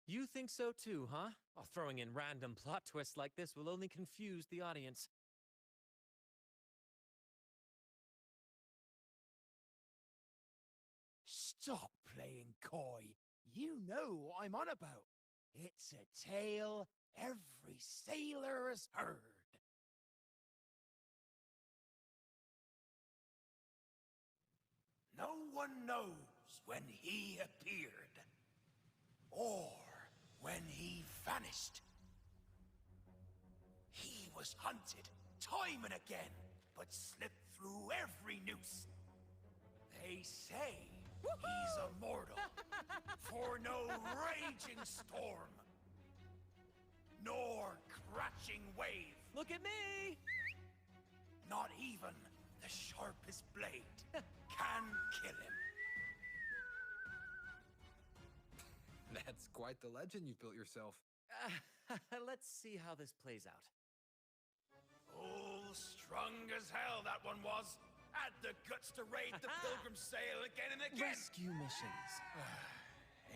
You think so too, huh? Oh, throwing in random plot twists like this will only confuse the audience. Stop playing coy. You know what I'm on about. It's a tale every sailor has heard. No one knows when he appeared, or when he vanished. He was hunted time and again, but slipped through every noose. They say he's immortal, for no raging storm, nor crashing wave. Look at me! Not even the sharpest blade can kill him. That's quite the legend you've built yourself. Let's see how this plays out. Oh, strong as hell that one was. Had the guts to raid the Pilgrim's Sail again and again. Rescue missions.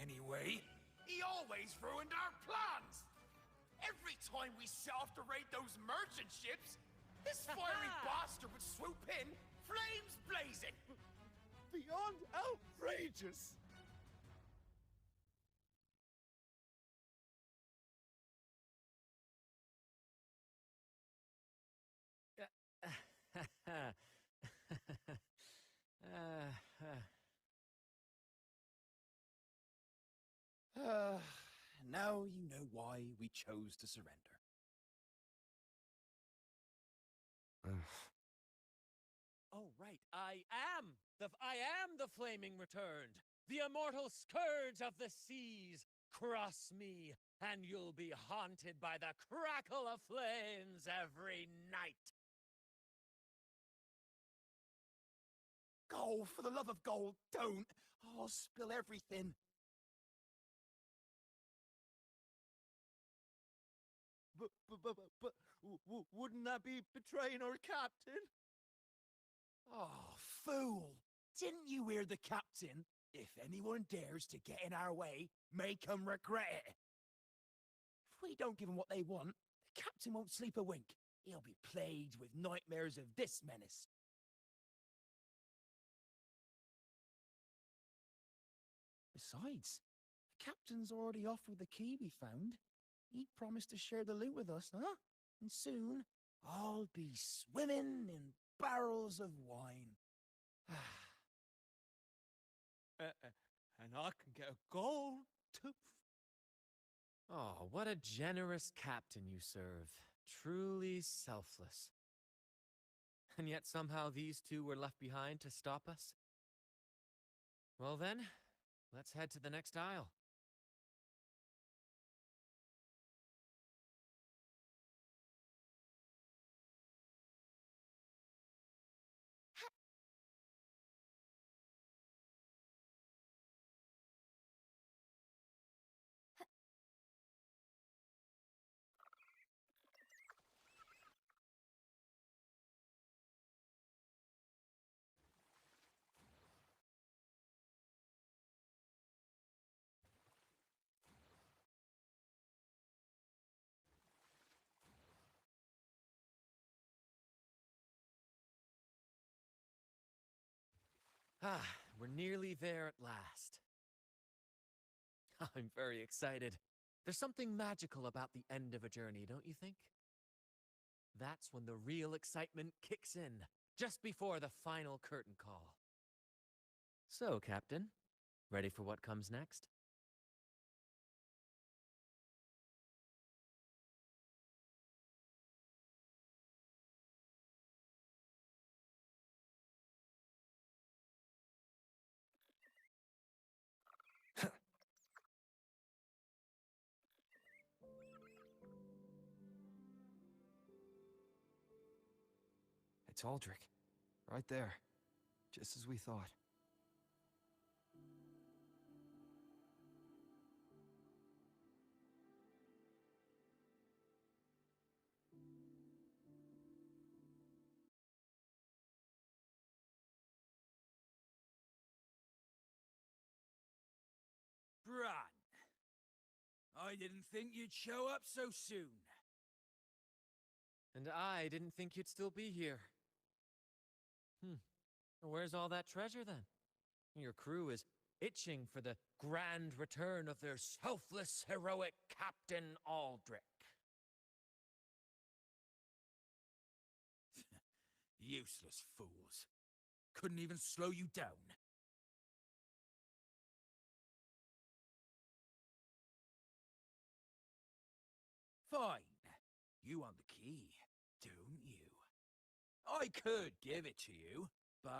Anyway, he always ruined our plans. Every time we set off to raid those merchant ships, this fiery bastard would swoop in, flames blazing. Beyond outrageous. Now you know why we chose to surrender. Oh, right. I am the flaming returned, the immortal scourge of the seas. Cross me, and you'll be haunted by the crackle of flames every night. Gold, for the love of gold, don't. I'll spill everything. But wouldn't that be betraying our captain? Oh, fool! Didn't you hear the captain? If anyone dares to get in our way, make 'em regret it. If we don't give 'em what they want, the captain won't sleep a wink. He'll be plagued with nightmares of this menace. Besides, the captain's already offered the key we found. He promised to share the loot with us, huh? And soon, I'll be swimming in barrels of wine. And I can get a gold tooth. Oh, what a generous captain you serve. Truly selfless. And yet somehow these two were left behind to stop us? Well then, let's head to the next aisle. Ah, we're nearly there at last. I'm very excited. There's something magical about the end of a journey, don't you think? That's when the real excitement kicks in, just before the final curtain call. So, Captain, ready for what comes next? It's Aldrich. Right there. Just as we thought. I didn't think you'd show up so soon. And I didn't think you'd still be here. Where's all that treasure then? Your crew is itching for the grand return of their selfless, heroic Captain Aldrich. Useless fools. Couldn't even slow you down. Fine. You want the key, don't you? I could give it to you, but...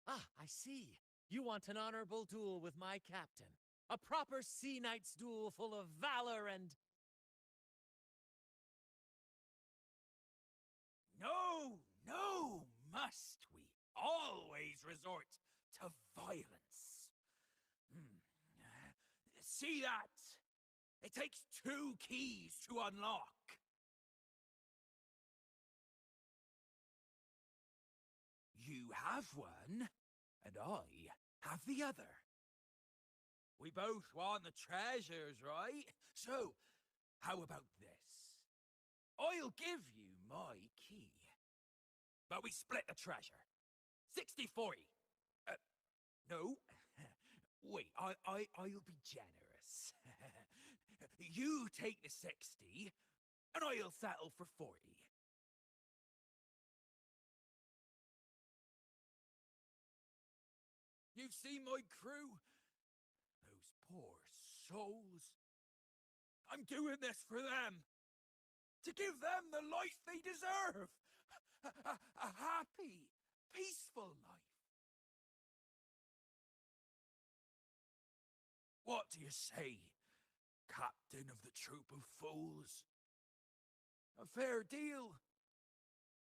Ah, I see. You want an honorable duel with my captain. A proper sea knight's duel full of valor and... No, must we always resort to violence? See that? It takes 2 keys to unlock. You have one, and I have the other. We both want the treasures, right? So, how about this? I'll give you my key. But we split the treasure. 60-40. No. Wait, I'll be generous. You take the 60, and I'll settle for 40. You've seen my crew? Those poor souls. I'm doing this for them. To give them the life they deserve. A happy, peaceful life. What do you say, Captain of the Troop of Fools? A fair deal,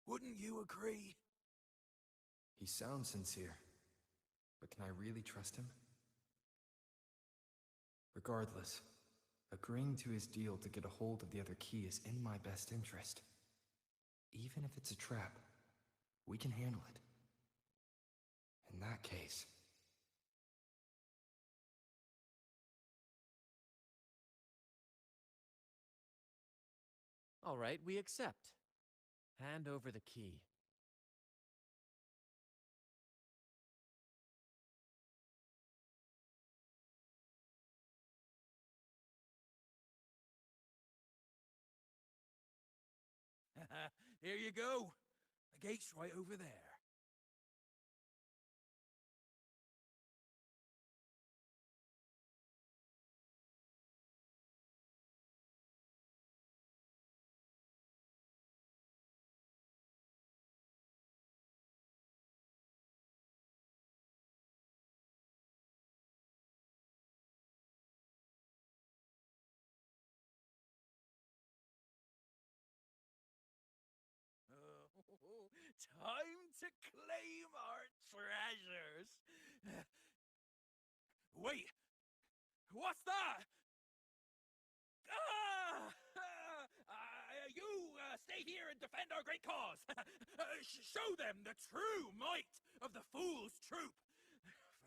wouldn't you agree? He sounds sincere, but can I really trust him? Regardless, agreeing to his deal to get a hold of the other key is in my best interest. Even if it's a trap, we can handle it. In that case... All right, we accept. Hand over the key. Here you go. The gate's right over there. Time to claim our treasures. Wait, what's that? Ah! You stay here and defend our great cause. Show them the true might of the Fool's Troop.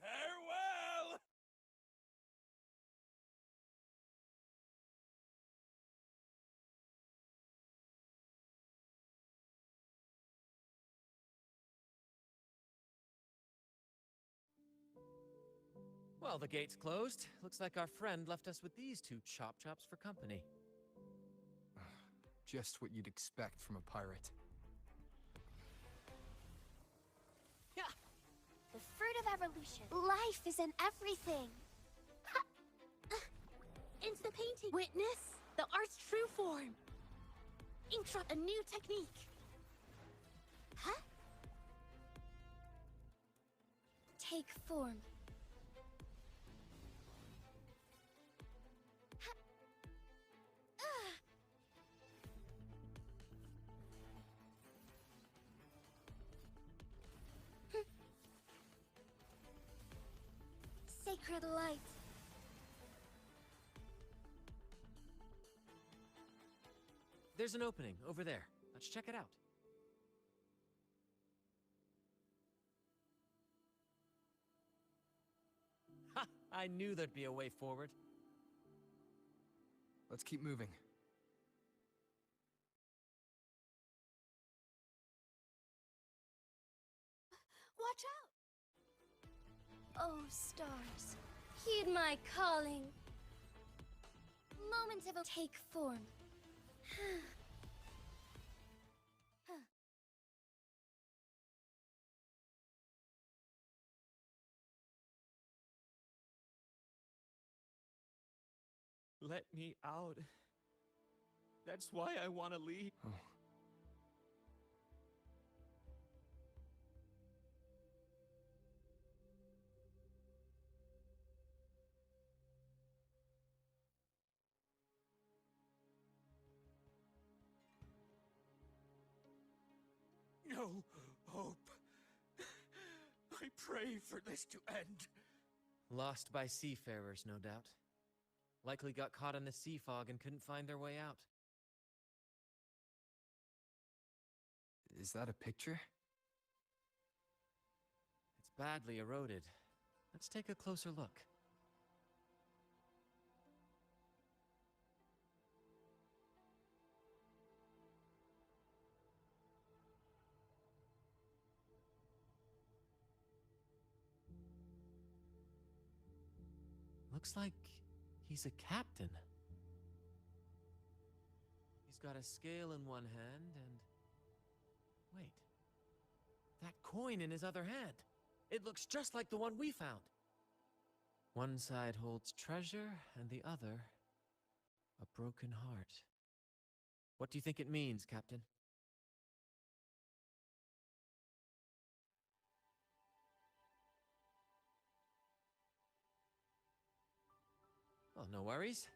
Farewell! Well, the gate's closed. Looks like our friend left us with these 2 chop-chops for company. Just what you'd expect from a pirate. Yeah. The fruit of evolution. Life is in everything. Into the painting. Witness the art's true form. Ink drop a new technique. Huh? Take form. Sacred light. There's an opening over there. Let's check it out. Ha! I knew there'd be a way forward. Let's keep moving. Watch out! Oh, stars, heed my calling. Moment of take form. Let me out. That's why I want to leave. Oh. No hope. I pray for this to end. Lost by seafarers, no doubt. Likely got caught in the sea fog and couldn't find their way out. Is that a picture? It's badly eroded. Let's take a closer look. Looks like he's a captain. He's got a scale in one hand and... Wait. That coin in his other hand. It looks just like the one we found. One side holds treasure and the other a broken heart. What do you think it means, Captain? Well, no worries.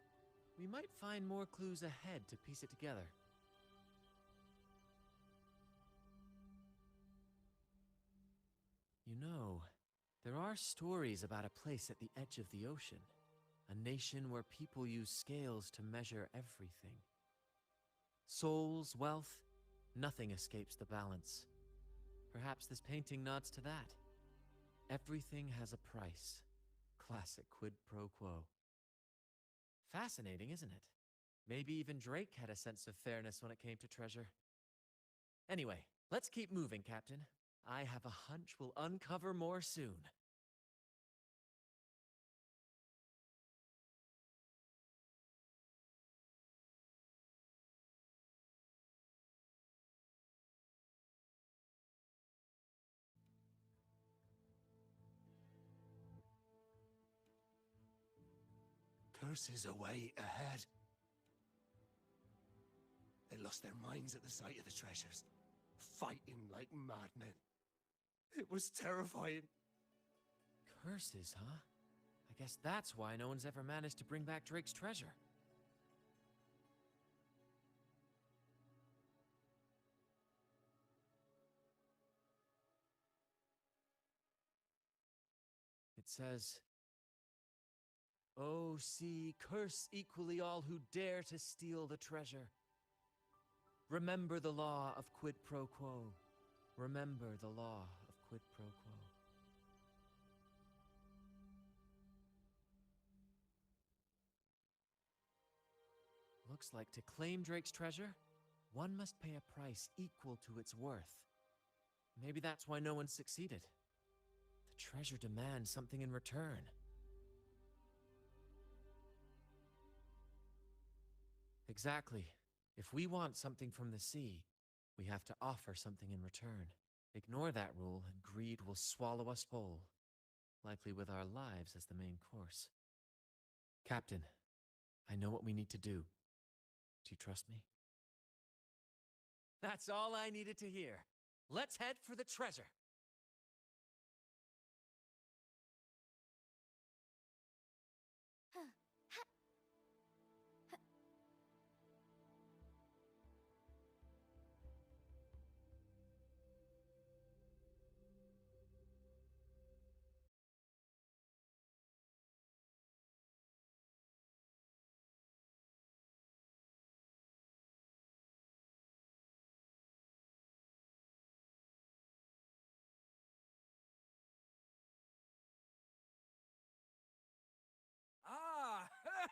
We might find more clues ahead to piece it together. You know, there are stories about a place at the edge of the ocean. A nation where people use scales to measure everything. Souls, wealth, nothing escapes the balance. Perhaps this painting nods to that. Everything has a price. Classic quid pro quo. Fascinating, isn't it? Maybe even Drake had a sense of fairness when it came to treasure. Anyway, let's keep moving, Captain. I have a hunch we'll uncover more soon. Curses away ahead. They lost their minds at the sight of the treasures, fighting like madmen. It was terrifying. Curses, huh? I guess that's why no one's ever managed to bring back Drake's treasure. It says, "Oh, sea, curse equally all who dare to steal the treasure. Remember the law of quid pro quo. Remember the law of quid pro quo." Looks like to claim Drake's treasure, one must pay a price equal to its worth. Maybe that's why no one succeeded. The treasure demands something in return. Exactly. If we want something from the sea, we have to offer something in return. Ignore that rule and greed will swallow us whole, likely with our lives as the main course. Captain, I know what we need to do. Do you trust me? That's all I needed to hear. Let's head for the treasure.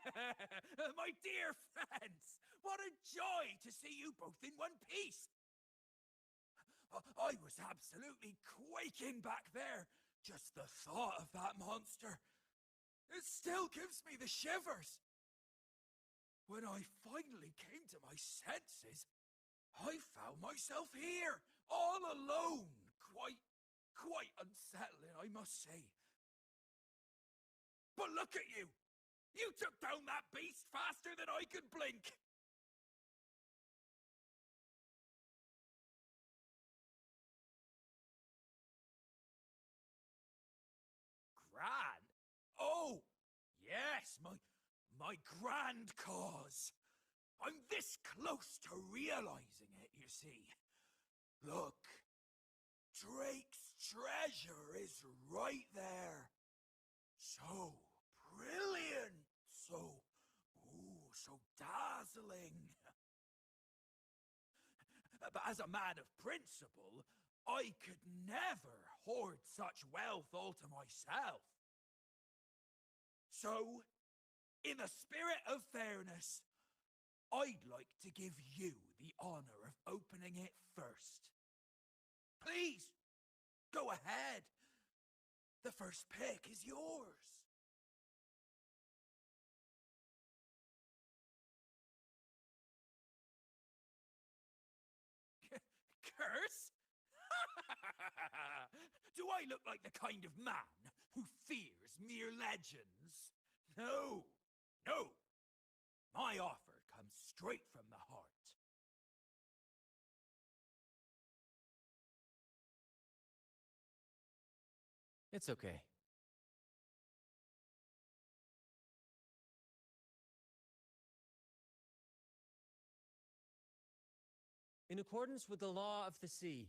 My dear friends, what a joy to see you both in one piece. I was absolutely quaking back there. Just the thought of that monster. It still gives me the shivers. When I finally came to my senses, I found myself here, all alone. Quite unsettling, I must say. But look at you! You took down that beast faster than I could blink! Grand? Oh! Yes, my grand cause. I'm this close to realizing it, you see. Look, Drake's treasure is right there. So brilliant, so dazzling. But as a man of principle, I could never hoard such wealth all to myself. So, in the spirit of fairness, I'd like to give you the honor of opening it first. Please, go ahead. The first pick is yours. Curse? Do I look like the kind of man who fears mere legends? No, no. My offer comes straight from the heart. It's okay. In accordance with the law of the sea,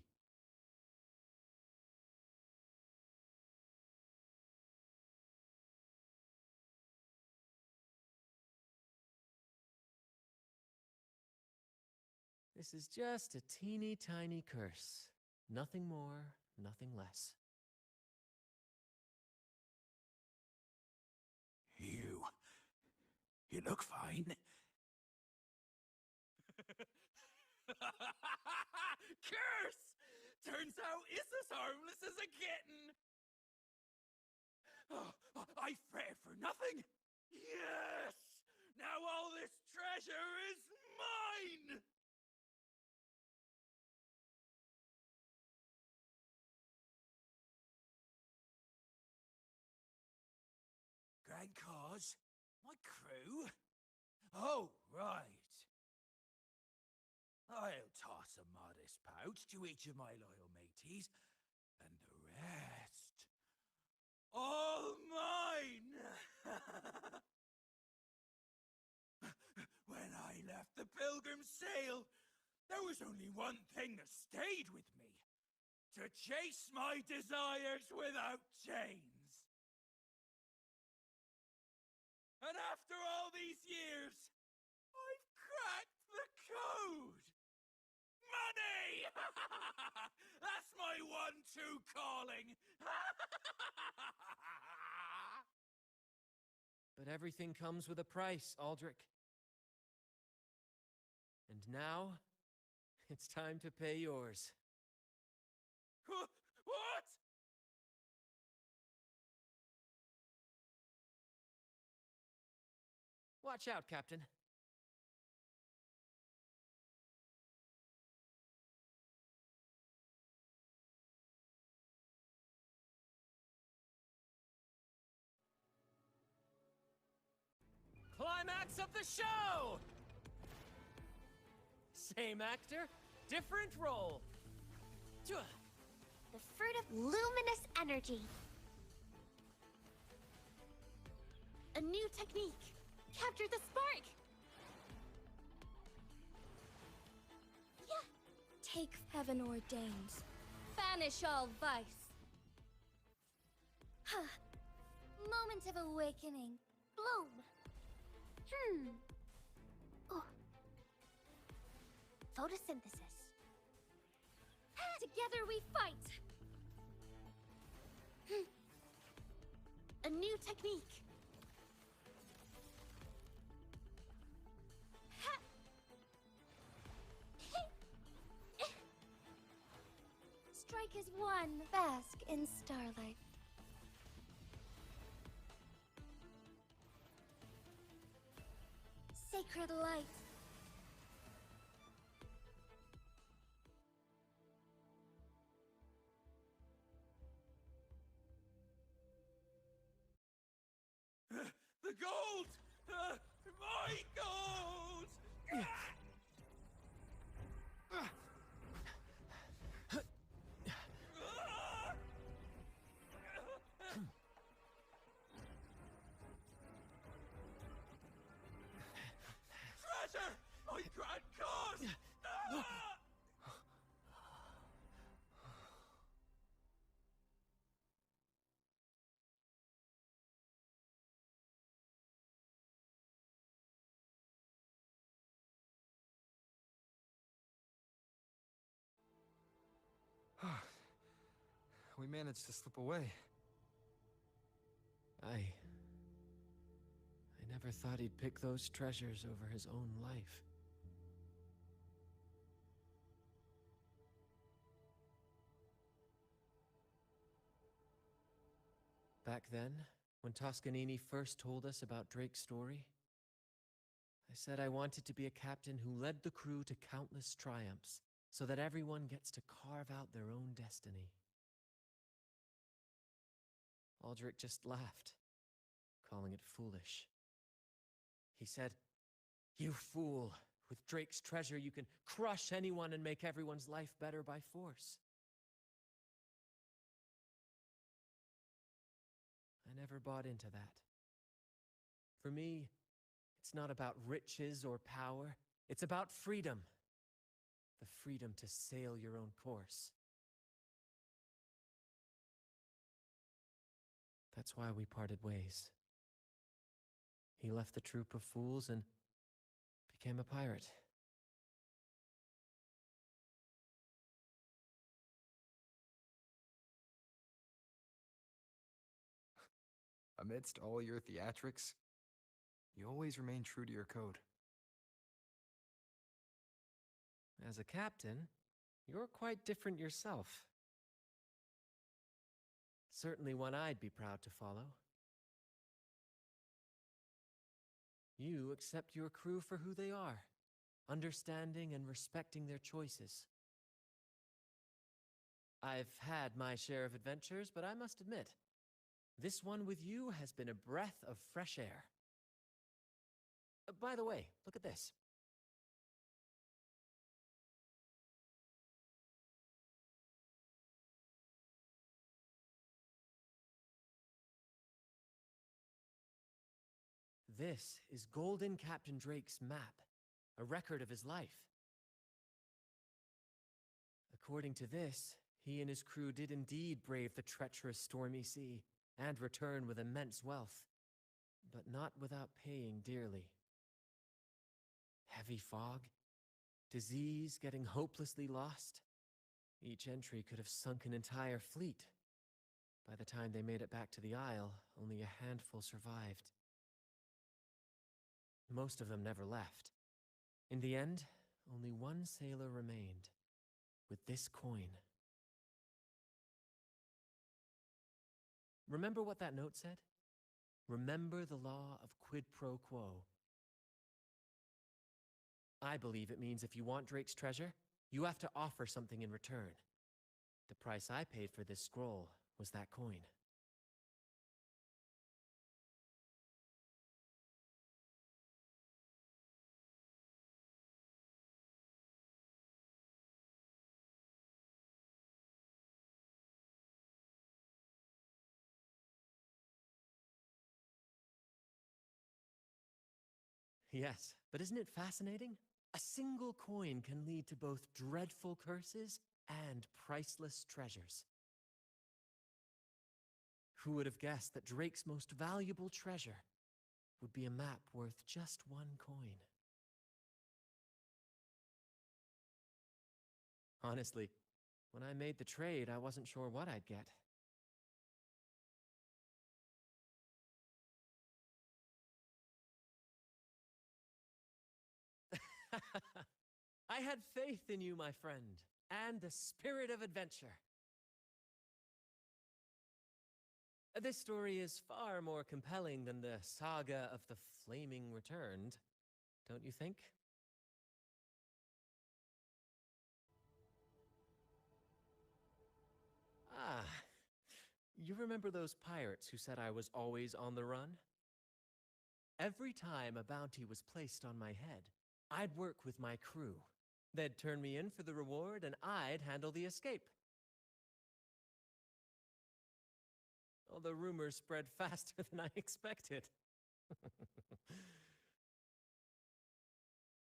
this is just a teeny tiny curse. Nothing more, nothing less. You look fine. Curse! Turns out it's as harmless as a kitten. Oh, I fret for nothing. Yes! Now all this treasure is mine! Grand cause? My crew? Oh, right. I'll toss a modest pouch to each of my loyal mateys, and the rest, all mine! When I left the Pilgrim's Sail, there was only one thing that stayed with me: to chase my desires without chains. And after all these years, I've cracked the code! Money! That's my one-two calling! but everything comes with a price, Aldrich. And now, it's time to pay yours. What? Watch out, Captain. Climax of the show! Same actor, different role. The fruit of luminous energy. A new technique. Capture the spark. Yeah. Take heaven ordains. Banish all vice. Moment of awakening. Bloom. Oh. Photosynthesis. Together we fight. A new technique. strike as one. Bask in starlight. Sacred light. The gold! My gold! Treasure! My grand cause! We managed to slip away. I never thought he'd pick those treasures over his own life. Back then, when Toscanini first told us about Drake's story, I said I wanted to be a captain who led the crew to countless triumphs, so that everyone gets to carve out their own destiny. Aldrich just laughed, calling it foolish. He said, "You fool! With Drake's treasure, you can crush anyone and make everyone's life better by force." I never bought into that. For me, it's not about riches or power. It's about freedom. The freedom to sail your own course. That's why we parted ways. He left the troop of fools and became a pirate. Amidst all your theatrics, you always remain true to your code. As a captain, you're quite different yourself. Certainly one I'd be proud to follow. You accept your crew for who they are, understanding and respecting their choices. I've had my share of adventures, but I must admit, this one with you has been a breath of fresh air. By the way, look at this. This is Golden Captain Drake's map, a record of his life. According to this, he and his crew did indeed brave the treacherous stormy sea and return with immense wealth, but not without paying dearly. Heavy fog, disease, getting hopelessly lost. Each entry could have sunk an entire fleet. By the time they made it back to the Isle, only a handful survived. Most of them never left. In the end, only one sailor remained, with this coin. Remember what that note said? Remember the law of quid pro quo. I believe it means if you want Drake's treasure, you have to offer something in return. The price I paid for this scroll was that coin. Yes, but isn't it fascinating? A single coin can lead to both dreadful curses and priceless treasures. Who would have guessed that Drake's most valuable treasure would be a map worth just one coin? Honestly, when I made the trade, I wasn't sure what I'd get. I had faith in you, my friend, and the spirit of adventure. This story is far more compelling than the saga of the Flaming Returned, don't you think? Ah, you remember those pirates who said I was always on the run? Every time a bounty was placed on my head, I'd work with my crew. They'd turn me in for the reward, and I'd handle the escape. Oh, the rumors spread faster than I expected.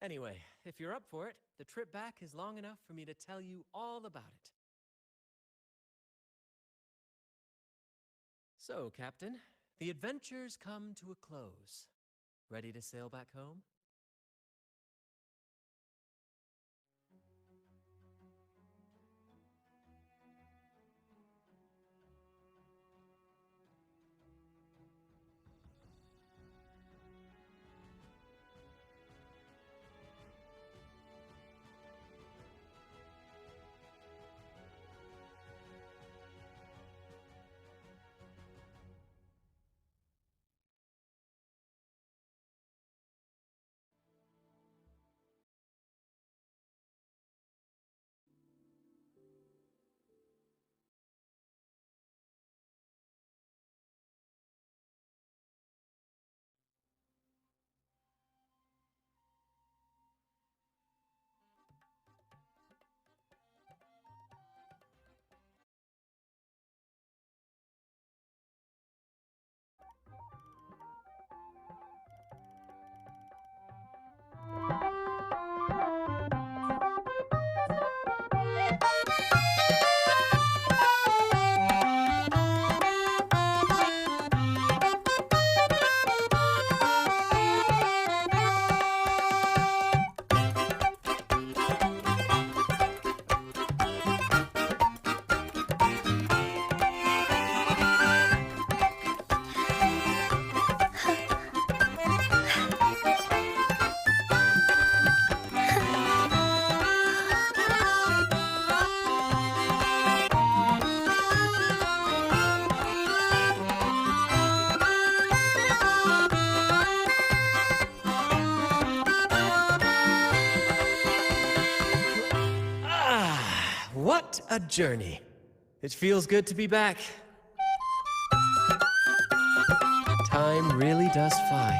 Anyway, if you're up for it, the trip back is long enough for me to tell you all about it. So, Captain, the adventures come to a close. Ready to sail back home? What a journey. It feels good to be back. Time really does fly.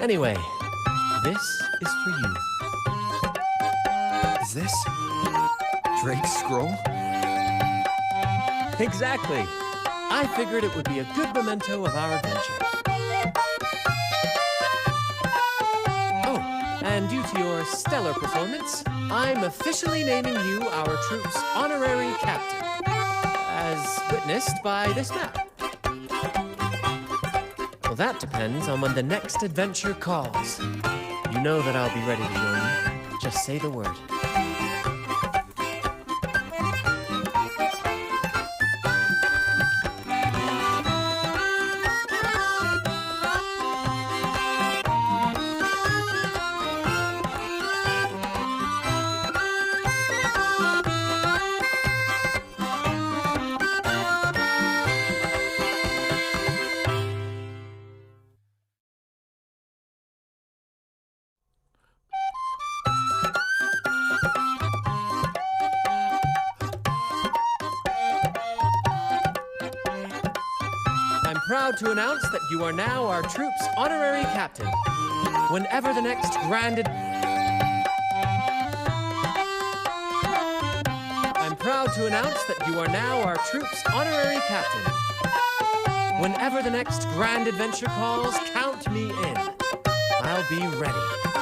Anyway, this is for you. Is this Drake's scroll? Exactly. I figured it would be a good memento of our adventure. And due to your stellar performance, I'm officially naming you our troop's honorary captain, as witnessed by this map. Well, that depends on when the next adventure calls. You know that I'll be ready to join you. Just say the word. Proud to announce that you are now our troop's honorary captain. Whenever the next I'm proud to announce that you are now our troop's honorary captain. Whenever the next grand adventure calls, count me in. I'll be ready.